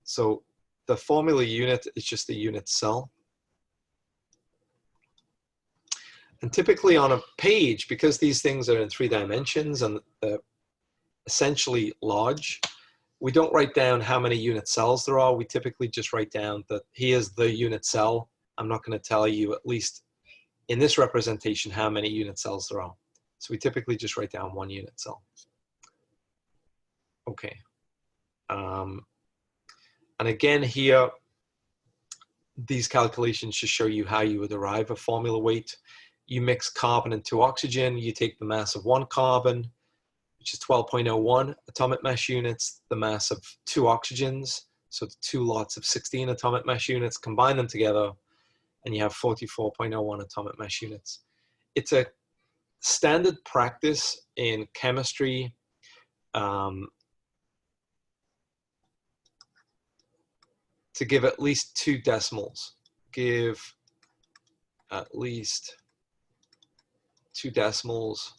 So the formula unit is just the unit cell. And typically on a page, because these things are in 3 dimensions and they're essentially large, we don't write down how many unit cells there are. We typically just write down that here's the unit cell. I'm not going to tell you, at least in this representation, how many unit cells there are. So we typically just write down 1 unit cell. Okay. And again here, these calculations just show you how you would arrive a formula weight. You mix carbon and 2 oxygen. You take the mass of 1 carbon, which is 12.01 atomic mass units, the mass of 2 oxygens, so 2 lots of 16 atomic mass units, combine them together, and you have 44.01 atomic mass units. It's a standard practice in chemistry to give at least 2 decimals. Give at least 2 decimals.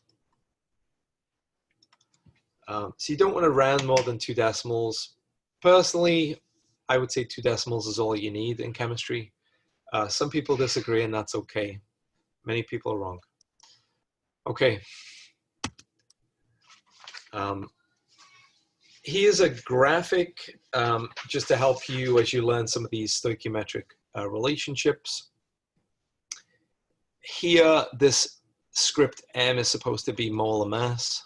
So you don't want to round more than 2 decimals. Personally, I would say 2 decimals is all you need in chemistry. Some people disagree, and that's okay. Many people are wrong. Okay. Here's a graphic just to help you as you learn some of these stoichiometric relationships. Here, this script M is supposed to be molar mass,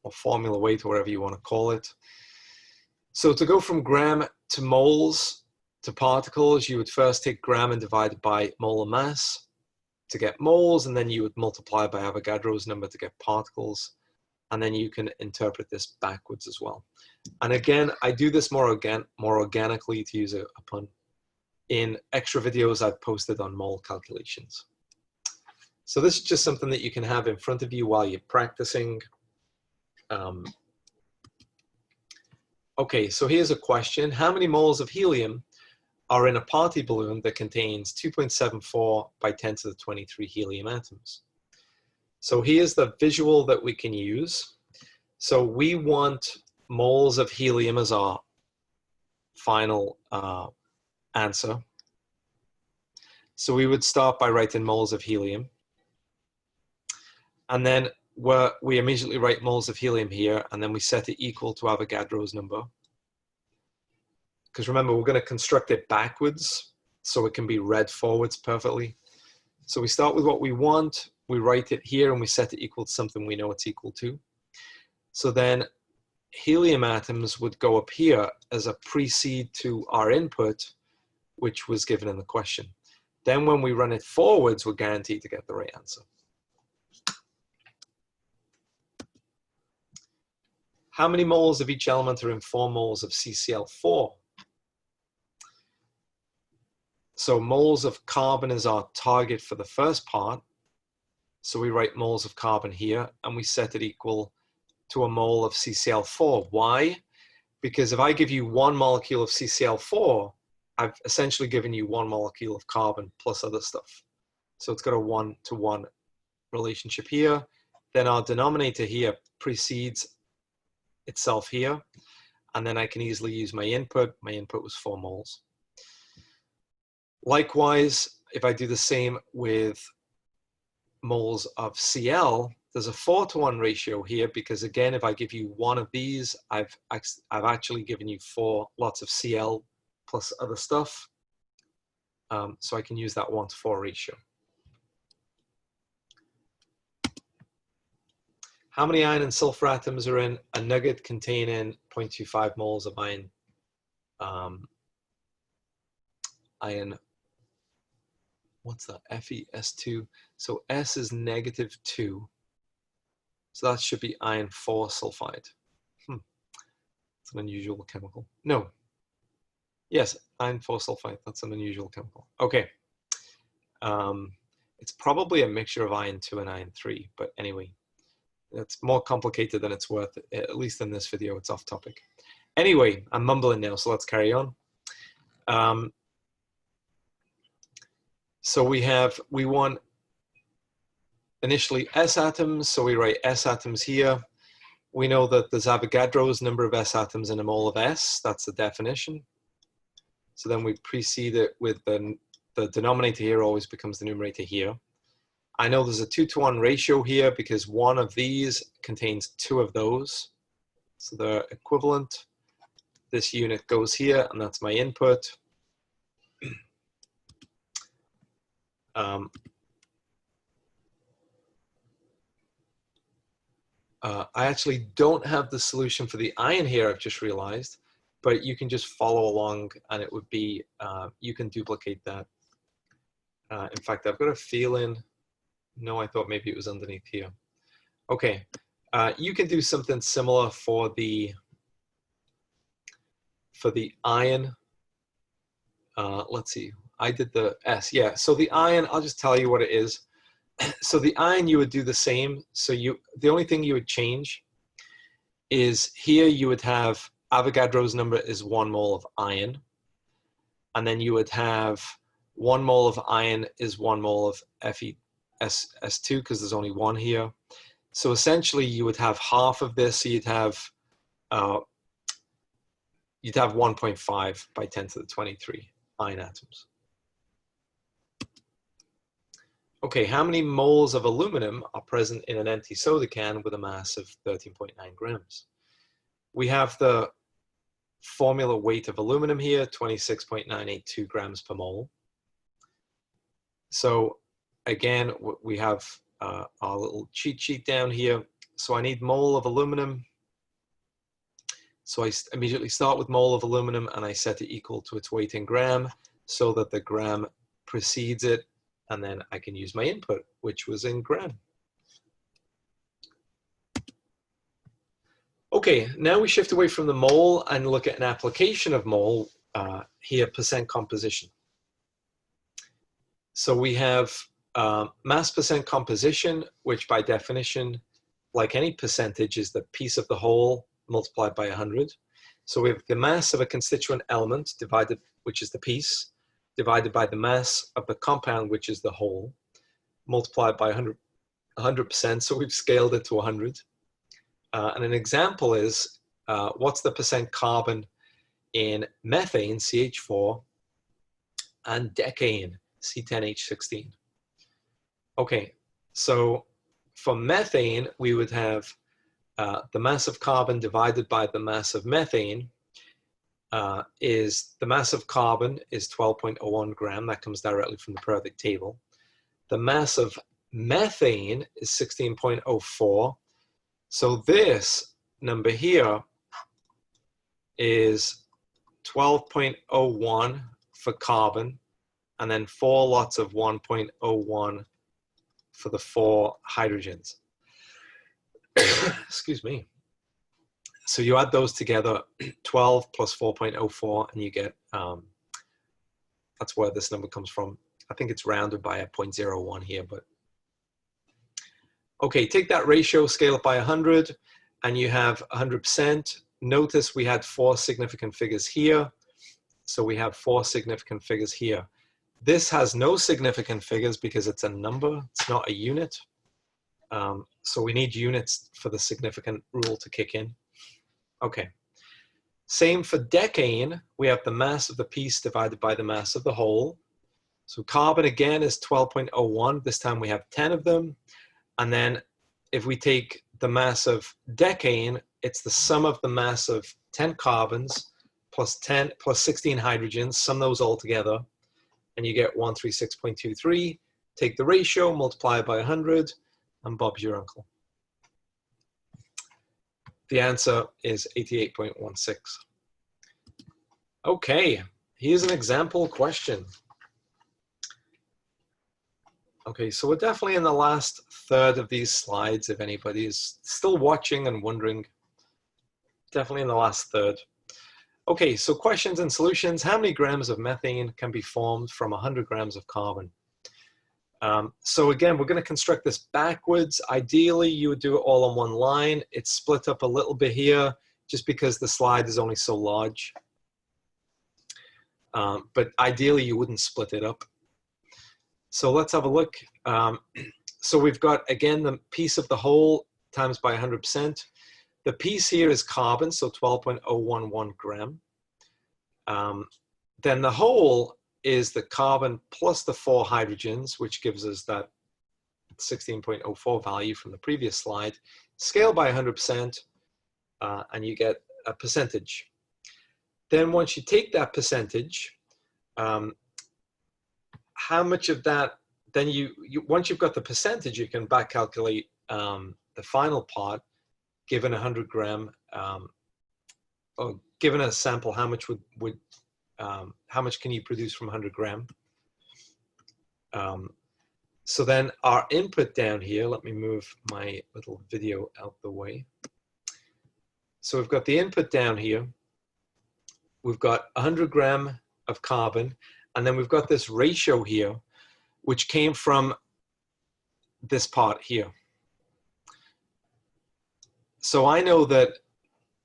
or formula weight, or whatever you want to call it. So to go from gram to moles to particles, you would first take gram and divide it by molar mass to get moles, and then you would multiply by Avogadro's number to get particles. And then you can interpret this backwards as well. And again, I do this more organically, to use a pun, in extra videos I've posted on mole calculations. So this is just something that you can have in front of you while you're practicing. Okay, so here's a question. How many moles of helium are in a party balloon that contains 2.74 by 10 to the 23 helium atoms? So here's the visual that we can use. So we want moles of helium as our final answer. So we would start by writing moles of helium. And then we immediately write moles of helium here, and then we set it equal to Avogadro's number. Because remember, we're going to construct it backwards, so it can be read forwards perfectly. So we start with what we want. We write it here and we set it equal to something we know it's equal to. So then helium atoms would go up here as a precede to our input, which was given in the question. Then when we run it forwards, we're guaranteed to get the right answer. How many moles of each element are in 4 moles of CCl4? So moles of carbon is our target for the first part. So we write moles of carbon here, and we set it equal to a mole of CCl4. Why? Because if I give you 1 molecule of CCl4, I've essentially given you 1 molecule of carbon plus other stuff. So it's got a 1-to-1 relationship here. Then our denominator here precedes itself here. And then I can easily use my input. My input was 4 moles. Likewise, if I do the same with moles of Cl, there's a 4-to-1 ratio here, because again, if I give you 1 of these, I've actually given you 4 lots of Cl plus other stuff. So I can use that 1-to-4 ratio. How many iron and sulfur atoms are in a nugget containing 0.25 moles of iron? What's that? FeS2. So S is -2. So that should be iron 4 sulfide. It's an unusual chemical. No. Yes, iron 4 sulfide. That's an unusual chemical. Okay. It's probably a mixture of iron 2 and iron 3. But anyway, it's more complicated than it's worth. At least in this video, it's off topic. Anyway, I'm mumbling now, so let's carry on. So we want initially S atoms, so we write S atoms here. We know that there's Avogadro's number of S atoms in a mole of S. That's the definition. So then we precede it with the the denominator here always becomes the numerator here. I know there's a 2-to-1 ratio here because one of these contains 2 of those. So they're equivalent. This unit goes here, and that's my input. I actually don't have the solution for the iron here, I've just realized, but you can just follow along and it would be, you can duplicate that. In fact, I've got a feeling, no, I thought maybe it was underneath here. Okay, you can do something similar for the iron. Let's see, I did the S, yeah. So the iron, I'll just tell you what it is. So the iron, you would do the same. So the only thing you would change is here you would have Avogadro's number is 1 mole of iron. And then you would have 1 mole of iron is 1 mole of FeS2 because there's only 1 here. So essentially you would have half of this. So you'd have 1.5 by 10 to the 23 iron atoms. Okay, how many moles of aluminum are present in an empty soda can with a mass of 13.9 grams? We have the formula weight of aluminum here, 26.982 grams per mole. So again, we have our little cheat sheet down here. So I need mole of aluminum. So I immediately start with mole of aluminum and I set it equal to its weight in gram so that the gram precedes it. And then I can use my input, which was in gram. Okay, now we shift away from the mole and look at an application of mole, here, percent composition. So we have mass percent composition, which by definition, like any percentage, is the piece of the whole multiplied by 100. So we have the mass of a constituent element divided, which is the piece, divided by the mass of the compound, which is the whole, multiplied by 100%, so we've scaled it to 100. And an example is, what's the percent carbon in methane, CH4, and decane, C10H16? Okay, so for methane, we would have the mass of carbon divided by the mass of methane, is the mass of carbon is 12.01 gram. That comes directly from the periodic table. The mass of methane is 16.04. So this number here is 12.01 for carbon, and then 4 lots of 1.01 for the 4 hydrogens. Excuse me. So you add those together, 12 plus 4.04, and you get, that's where this number comes from. I think it's rounded by a 0.01 here, but. Okay, take that ratio, scale it by 100, and you have 100%. Notice we had 4 significant figures here. So we have 4 significant figures here. This has no significant figures because it's a number, it's not a unit. So we need units for the significant rule to kick in. Okay, same for decane. We have the mass of the piece divided by the mass of the whole. So carbon again is 12.01. This time we have 10 of them. And then if we take the mass of decane, it's the sum of the mass of 10 carbons plus 16 hydrogens, sum those all together, and you get 136.23. Take the ratio, multiply it by 100, and Bob's your uncle. The answer is 88.16. Okay, here's an example question. Okay, so we're definitely in the last third of these slides. If anybody is still watching and wondering, definitely in the last third. Okay, so questions and solutions. How many grams of methane can be formed from 100 grams of carbon? So again, we're going to construct this backwards. Ideally, you would do it all on one line. It's split up a little bit here just because the slide is only so large. But ideally, you wouldn't split it up. So let's have a look. So we've got, again, the piece of the whole times by 100%. The piece here is carbon, so 12.011 gram. Then the whole is the carbon plus the 4 hydrogens, which gives us that 16.04 value from the previous slide. Scale by 100%, and you get a percentage. Then once you take that percentage, how much of that, then once you've got the percentage, you can back calculate the final part, given 100 gram, or given a sample, how much how much can you produce from 100 gram? So then our input down here, let me move my little video out the way. So we've got the input down here. We've got 100 gram of carbon, and then we've got this ratio here, which came from this part here. So I know that,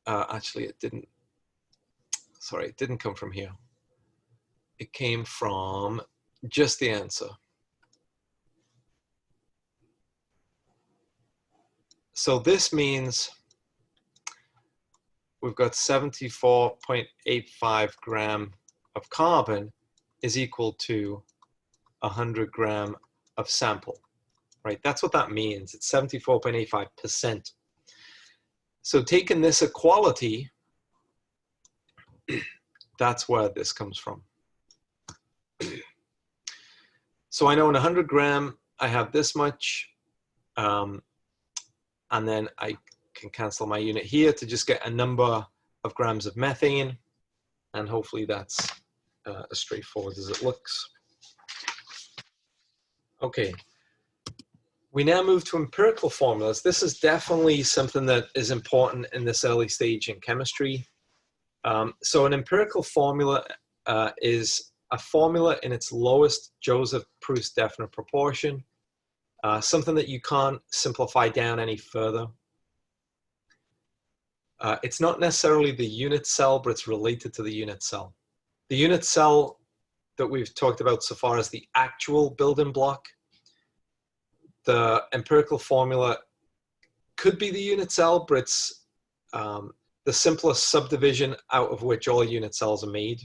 actually it didn't, sorry, it didn't come from here. It came from just the answer. So this means we've got 74.85 gram of carbon is equal to 100 gram of sample, right? That's what that means. It's 74.85%. So taking this equality, that's where this comes from. So I know in 100 gram, I have this much, and then I can cancel my unit here to just get a number of grams of methane, and hopefully that's as straightforward as it looks. Okay, we now move to empirical formulas. This is definitely something that is important in this early stage in chemistry. So an empirical formula is a formula in its lowest Joseph-Proust definite proportion, something that you can't simplify down any further. It's not necessarily the unit cell, but it's related to the unit cell. The unit cell that we've talked about so far is the actual building block. The empirical formula could be the unit cell, but it's the simplest subdivision out of which all unit cells are made.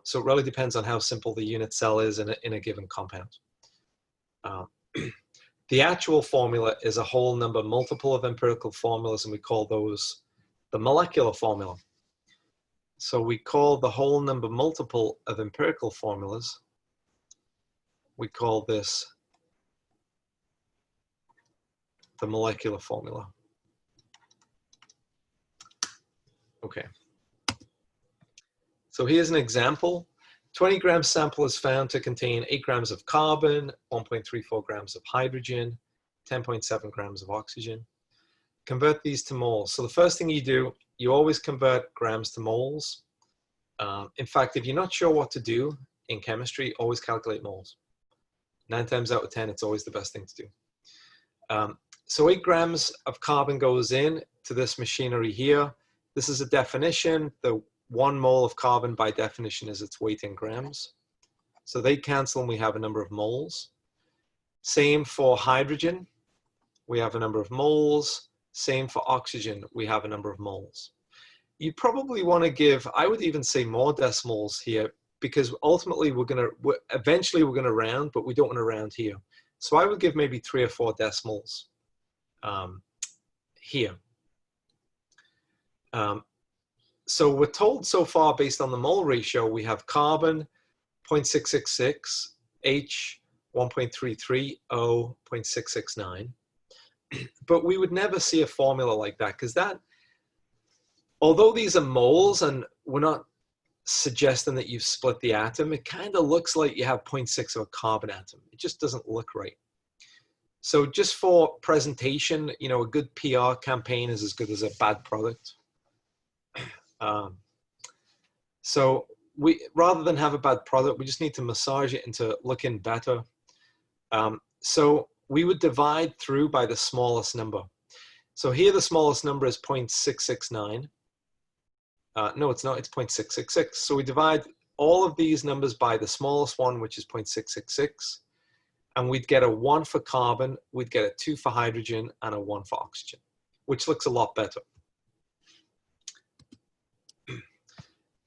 So it really depends on how simple the unit cell is in a given compound. The actual formula is a whole number multiple of empirical formulas, and we call those the molecular formula. So we call the whole number multiple of empirical formulas, we call this the molecular formula. Okay. So here's an example. 20 gram sample is found to contain 8 grams of carbon, 1.34 grams of hydrogen, 10.7 grams of oxygen. Convert these to moles. So the first thing you do, you always convert grams to moles. In fact, if you're not sure what to do in chemistry, always calculate moles. 9 times out of 10, it's always the best thing to do. So 8 grams of carbon goes in to this machinery here. This is a definition. The 1 mole of carbon by definition is its weight in grams. So they cancel and we have a number of moles. Same for hydrogen. We have a number of moles. Same for oxygen. We have a number of moles. You probably want to give, I would even say more decimals here, because ultimately eventually we're going to round, but we don't want to round here. So I would give maybe 3 or 4 decimals here. So we're told so far, based on the mole ratio, we have carbon 0.666, H 1.33, O 0.669. But we would never see a formula like that, because that, although these are moles and we're not suggesting that you've split the atom, it kind of looks like you have 0.6 of a carbon atom. It just doesn't look right. So just for presentation, you know, a good PR campaign is as good as a bad product. So rather than have a bad product, we just need to massage it into looking better. So we would divide through by the smallest number. So here the smallest number is 0.669. No, it's not, it's 0.666. So we divide all of these numbers by the smallest one, which is 0.666. And we'd get a 1 for carbon, we'd get a 2 for hydrogen, and a 1 for oxygen, which looks a lot better.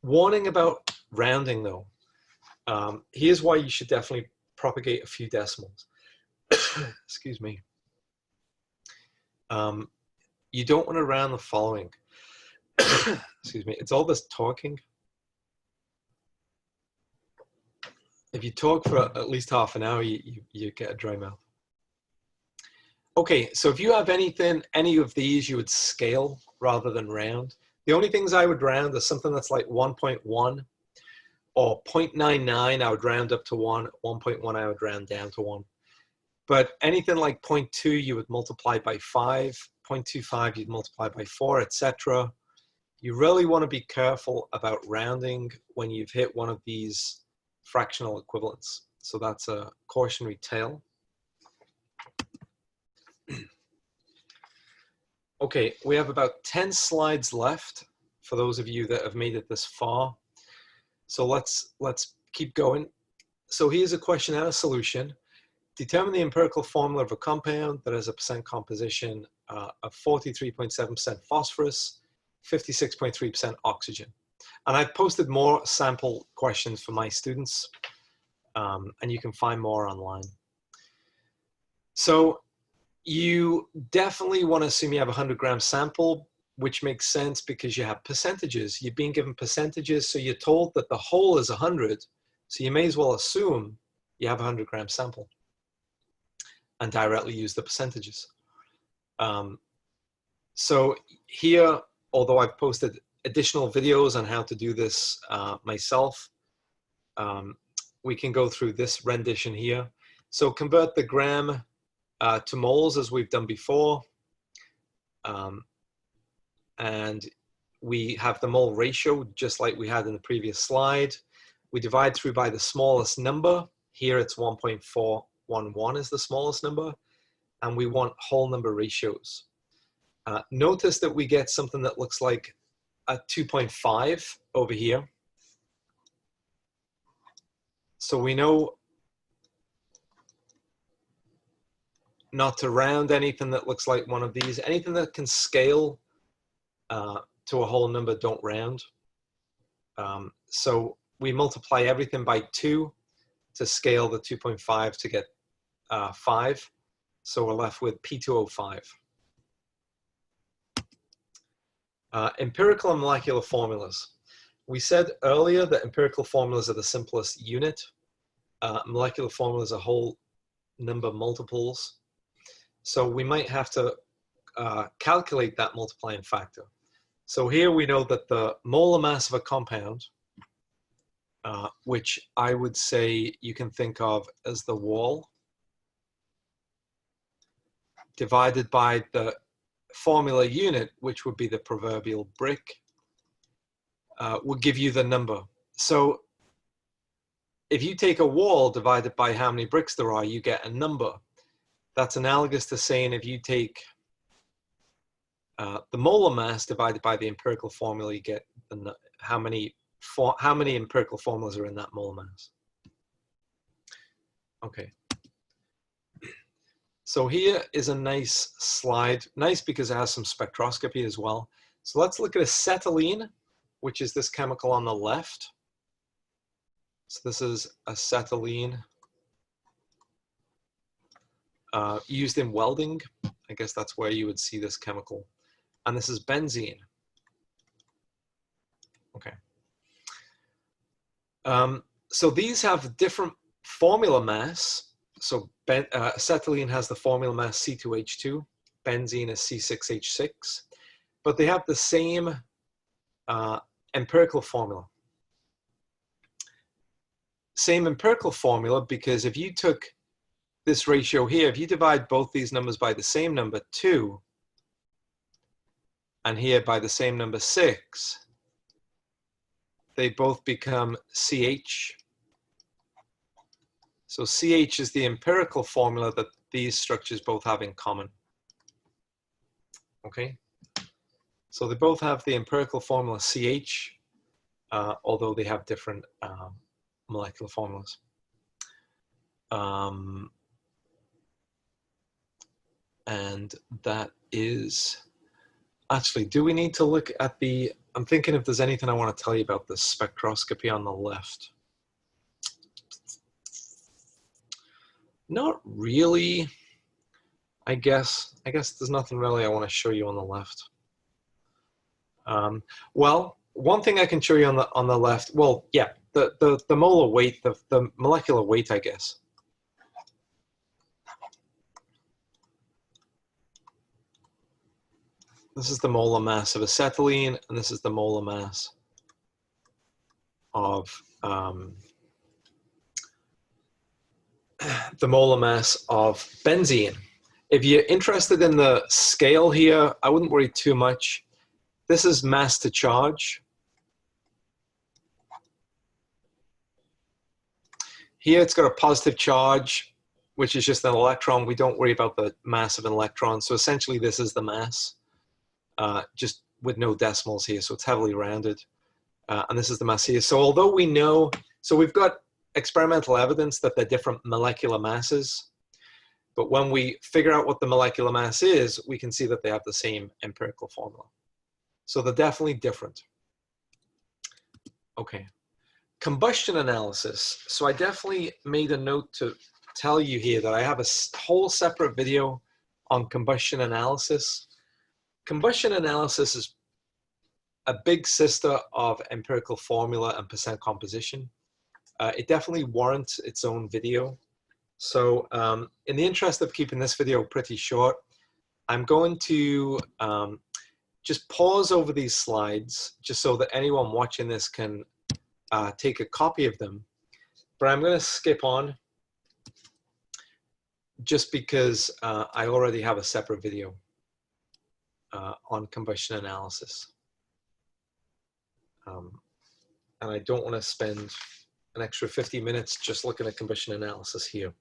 Warning about rounding though. Here's why you should definitely propagate a few decimals. Excuse me. You don't want to round the following. Excuse me. It's all this talking. If you talk for at least half an hour, you get a dry mouth. Okay, so if you have any of these, you would scale rather than round. The only things I would round is something that's like 1.1 or 0.99, I would round up to 1. 1.1, I would round down to 1. But anything like 0.2, you would multiply by 5. 0.25, you'd multiply by 4, etc. You really want to be careful about rounding when you've hit one of these fractional equivalents. So that's a cautionary tale. Okay, we have about 10 slides left for those of you that have made it this far. So let's keep going. So here's a question and a solution. Determine the empirical formula of a compound that has a percent composition of 43.7% phosphorus, 56.3% oxygen. And I've posted more sample questions for my students, and you can find more online. So you definitely want to assume you have a 100-gram sample, which makes sense because you have percentages. You're being given percentages, so you're told that the whole is 100, so you may as well assume you have a 100-gram sample and directly use the percentages. So here, although I've posted additional videos on how to do this myself, we can go through this rendition here. So convert the gram to moles as we've done before. And we have the mole ratio just like we had in the previous slide. We divide through by the smallest number. Here it's 1.411 is the smallest number. And we want whole number ratios. Notice that we get something that looks like a 2.5 over here. So we know not to round anything that looks like one of these. Anything that can scale to a whole number, don't round. So we multiply everything by 2 to scale the 2.5 to get 5. So we're left with P2O5. Empirical and molecular formulas. We said earlier that empirical formulas are the simplest unit. Molecular formulas are whole number multiples. So we might have to calculate that multiplying factor. So here we know that the molar mass of a compound, which I would say you can think of as the wall, divided by the formula unit, which would be the proverbial brick, will give you the number. So if you take a wall divided by how many bricks there are, you get a number. That's analogous to saying if you take the molar mass divided by the empirical formula, you get how many empirical formulas are in that molar mass. Okay. So here is a nice slide, nice because it has some spectroscopy as well. So let's look at acetylene, which is this chemical on the left. So this is acetylene used in welding. I guess that's where you would see this chemical. And this is benzene. Okay. So these have different formula mass. So acetylene has the formula mass C2H2, benzene is C6H6, but they have the same empirical formula. Same empirical formula because if you took this ratio here, if you divide both these numbers by the same number, 2, and here by the same number, 6, they both become CH. So CH is the empirical formula that these structures both have in common. Okay, so they both have the empirical formula CH, although they have different molecular formulas. And that is, actually, do we need to look at the, I'm thinking if there's anything I want to tell you about the spectroscopy on the left. Not really. I guess there's nothing really I want to show you on the left. Well, one thing I can show you on the left. Well, yeah, the molar weight, the molecular weight, I guess. This is the molar mass of acetylene, and this is the molar mass of benzene. If you're interested in the scale here, I wouldn't worry too much. This is mass to charge. Here it's got a positive charge, which is just an electron. We don't worry about the mass of an electron. So essentially this is the mass, just with no decimals here. So it's heavily rounded. And this is the mass here. So although we know, so we've got experimental evidence that they're different molecular masses, but when we figure out what the molecular mass is, we can see that they have the same empirical formula. So they're definitely different. Okay, combustion analysis. So I definitely made a note to tell you here that I have a whole separate video on combustion analysis. Combustion analysis is a big sister of empirical formula and percent composition. It definitely warrants its own video. So in the interest of keeping this video pretty short, I'm going to just pause over these slides just so that anyone watching this can take a copy of them. But I'm going to skip on just because I already have a separate video on combustion analysis. And I don't want to spend an extra 50 minutes just looking at combustion analysis here.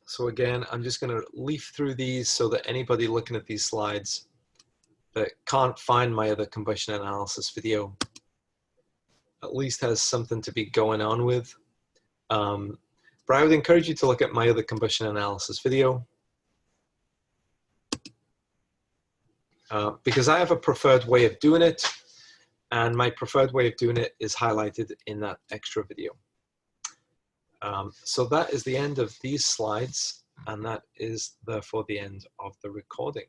So again, I'm just going to leaf through these so that anybody looking at these slides that can't find my other combustion analysis video at least has something to be going on with. But I would encourage you to look at my other combustion analysis video because I have a preferred way of doing it, and my preferred way of doing it is highlighted in that extra video. So that is the end of these slides, and that is therefore the end of the recording.